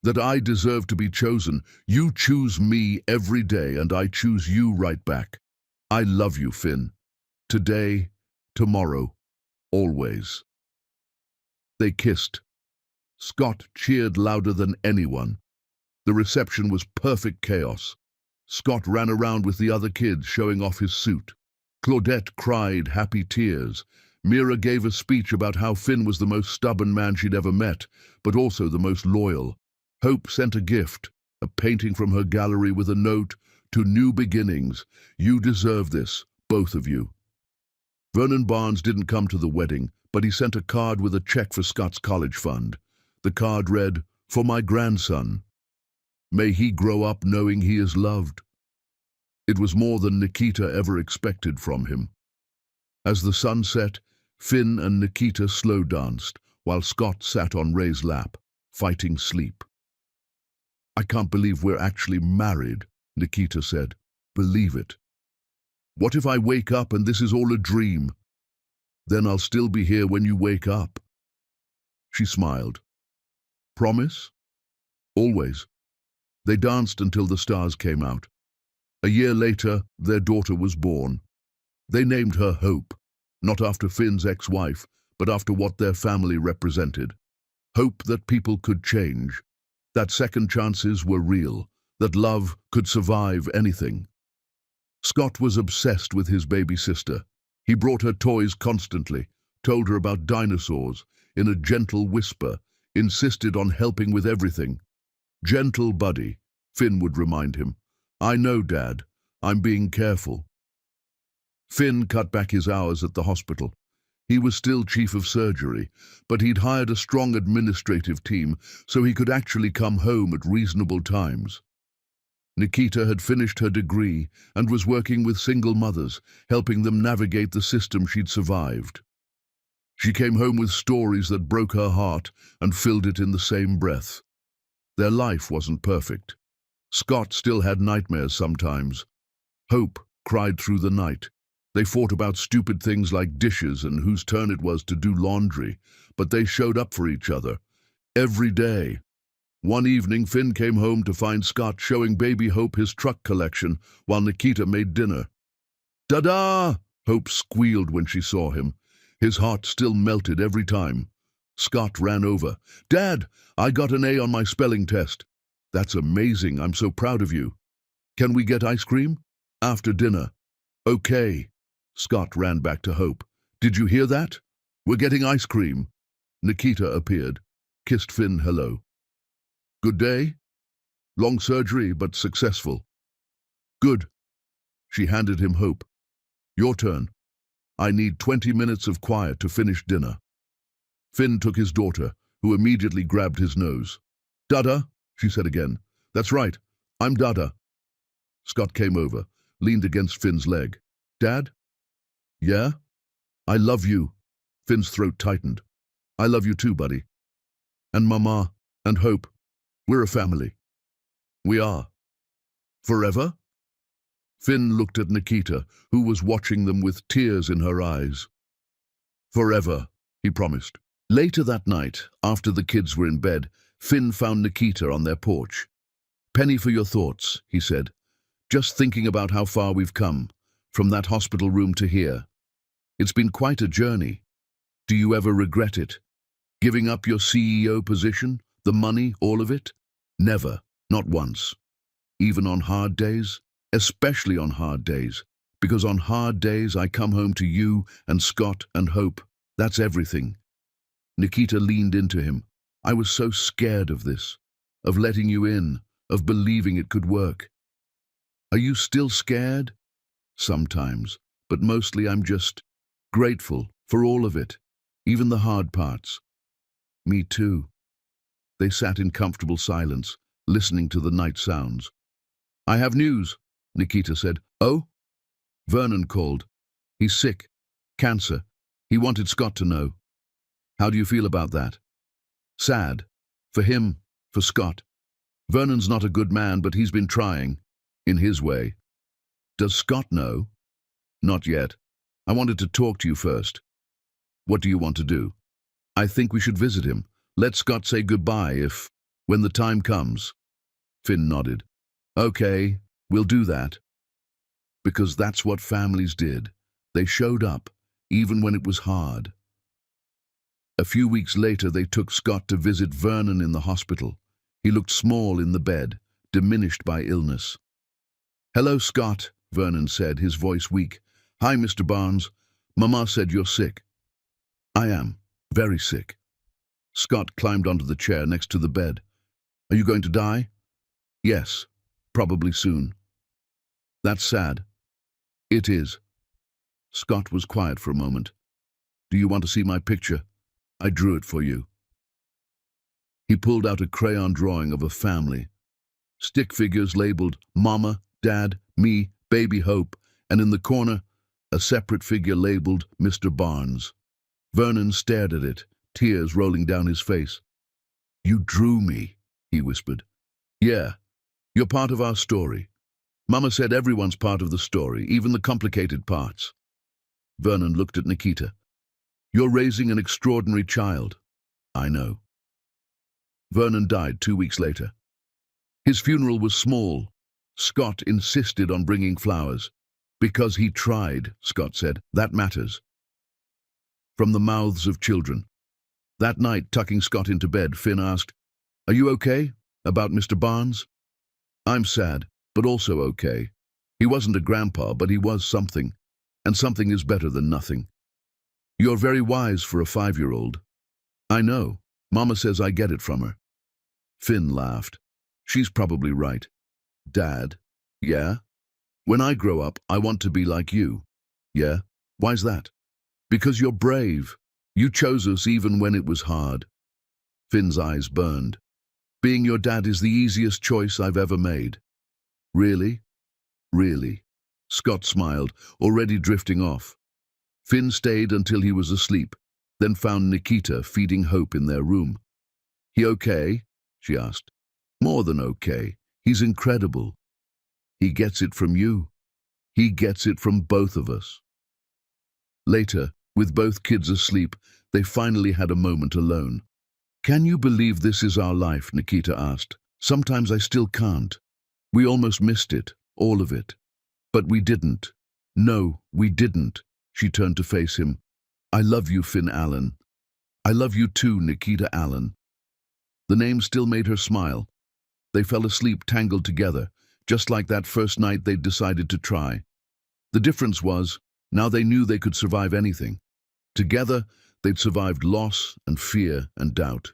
That I deserve to be chosen. You choose me every day and I choose you right back. I love you, Finn. Today, tomorrow, always. They kissed. Scott cheered louder than anyone. The reception was perfect chaos. Scott ran around with the other kids, showing off his suit. Claudette cried happy tears. Mira gave a speech about how Finn was the most stubborn man she'd ever met, but also the most loyal. Hope sent a gift, a painting from her gallery with a note, to new beginnings. You deserve this, both of you. Vernon Barnes didn't come to the wedding, but he sent a card with a check for Scott's college fund. The card read, For my grandson. May he grow up knowing he is loved. It was more than Nikita ever expected from him. As the sun set, Finn and Nikita slow danced, while Scott sat on Ray's lap, fighting sleep. I can't believe we're actually married, Nikita said. Believe it. What if I wake up and this is all a dream? Then I'll still be here when you wake up. She smiled. Promise? Always. They danced until the stars came out. A year later, their daughter was born. They named her Hope, not after Finn's ex-wife, but after what their family represented. Hope that people could change, that second chances were real, that love could survive anything. Scott was obsessed with his baby sister. He brought her toys constantly, told her about dinosaurs, in a gentle whisper, insisted on helping with everything. Gentle buddy, Finn would remind him. I know, Dad. I'm being careful. Finn cut back his hours at the hospital. He was still chief of surgery, but he'd hired a strong administrative team so he could actually come home at reasonable times. Nikita had finished her degree and was working with single mothers, helping them navigate the system she'd survived. She came home with stories that broke her heart and filled it in the same breath. Their life wasn't perfect. Scott still had nightmares sometimes. Hope cried through the night. They fought about stupid things like dishes and whose turn it was to do laundry, but they showed up for each other every day. One evening, Finn came home to find Scott showing baby Hope his truck collection while Nikita made dinner. "Da-da!" Hope squealed when she saw him. His heart still melted every time. Scott ran over. "Dad, I got an A on my spelling test." "That's amazing. I'm so proud of you. Can we get ice cream?" "After dinner." "Okay." Scott ran back to Hope. "Did you hear that? We're getting ice cream." Nikita appeared, kissed Finn hello. "Good day?" "Long surgery, but successful." "Good." She handed him Hope. "Your turn. I need 20 minutes of quiet to finish dinner." Finn took his daughter, who immediately grabbed his nose. "Dada," she said again. "That's right. I'm Dada." Scott came over, leaned against Finn's leg. "Dad?" "Yeah?" "I love you." Finn's throat tightened. "I love you too, buddy. And Mama, and Hope. We're a family." "We are." "Forever?" Finn looked at Nikita, who was watching them with tears in her eyes. "Forever," he promised. Later that night, after the kids were in bed, Finn found Nikita on their porch. "Penny for your thoughts," he said. "Just thinking about how far we've come, from that hospital room to here. It's been quite a journey. Do you ever regret it? Giving up your CEO position, the money, all of it? Never, not once. Even on hard days? Especially on hard days. Because on hard days I come home to you and Scott and Hope. That's everything." Nikita leaned into him. "I was so scared of this, of letting you in, of believing it could work." "Are you still scared?" "Sometimes, but mostly I'm just grateful for all of it, even the hard parts." "Me too." They sat in comfortable silence, listening to the night sounds. "I have news," Nikita said. "Oh?" "Vernon called. He's sick. Cancer. He wanted Scott to know." "How do you feel about that?" "Sad. For him, for Scott. Vernon's not a good man, but he's been trying, in his way." "Does Scott know?" "Not yet. I wanted to talk to you first." "What do you want to do?" "I think we should visit him. Let Scott say goodbye when the time comes." Finn nodded. "Okay, we'll do that." Because that's what families did. They showed up, even when it was hard. A few weeks later, they took Scott to visit Vernon in the hospital. He looked small in the bed, diminished by illness. "Hello, Scott," Vernon said, his voice weak. "Hi, Mr. Barnes. Mama said you're sick." "I am. Very sick." Scott climbed onto the chair next to the bed. "Are you going to die?" "Yes, probably soon." "That's sad." "It is." Scott was quiet for a moment. "Do you want to see my picture? I drew it for you." He pulled out a crayon drawing of a family. Stick figures labeled Mama, Dad, me, Baby Hope, and in the corner, a separate figure labeled Mr. Barnes. Vernon stared at it, tears rolling down his face. "You drew me," he whispered. "Yeah, you're part of our story. Mama said everyone's part of the story, even the complicated parts." Vernon looked at Nikita. "You're raising an extraordinary child." "I know." Vernon died 2 weeks later. His funeral was small. Scott insisted on bringing flowers. "Because he tried," Scott said. "That matters." From the mouths of children. That night, tucking Scott into bed, Finn asked, "Are you okay? About Mr. Barnes?" "I'm sad, but also okay. He wasn't a grandpa, but he was something. And something is better than nothing." "You're very wise for a 5-year-old." "I know. Mama says I get it from her." Finn laughed. "She's probably right." "Dad?" "Yeah?" "When I grow up, I want to be like you." "Yeah? Why's that?" "Because you're brave. You chose us even when it was hard." Finn's eyes burned. "Being your dad is the easiest choice I've ever made." "Really?" "Really." Scott smiled, already drifting off. Finn stayed until he was asleep, then found Nikita feeding Hope in their room. "He okay?" she asked. "More than okay. He's incredible. He gets it from you. He gets it from both of us." Later, with both kids asleep, they finally had a moment alone. Can you believe this is our life? Nikita asked. Sometimes I still can't. We almost missed it, all of it. But we didn't. No, we didn't. She turned to face him. I love you, Finn Allen. I love you too, Nikita Allen. The name still made her smile. They fell asleep tangled together, just like that first night they'd decided to try. The difference was, now they knew they could survive anything. Together, they'd survived loss and fear and doubt.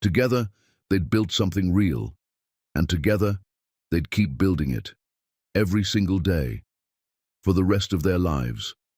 Together, they'd built something real. And together, they'd keep building it. Every single day. For the rest of their lives.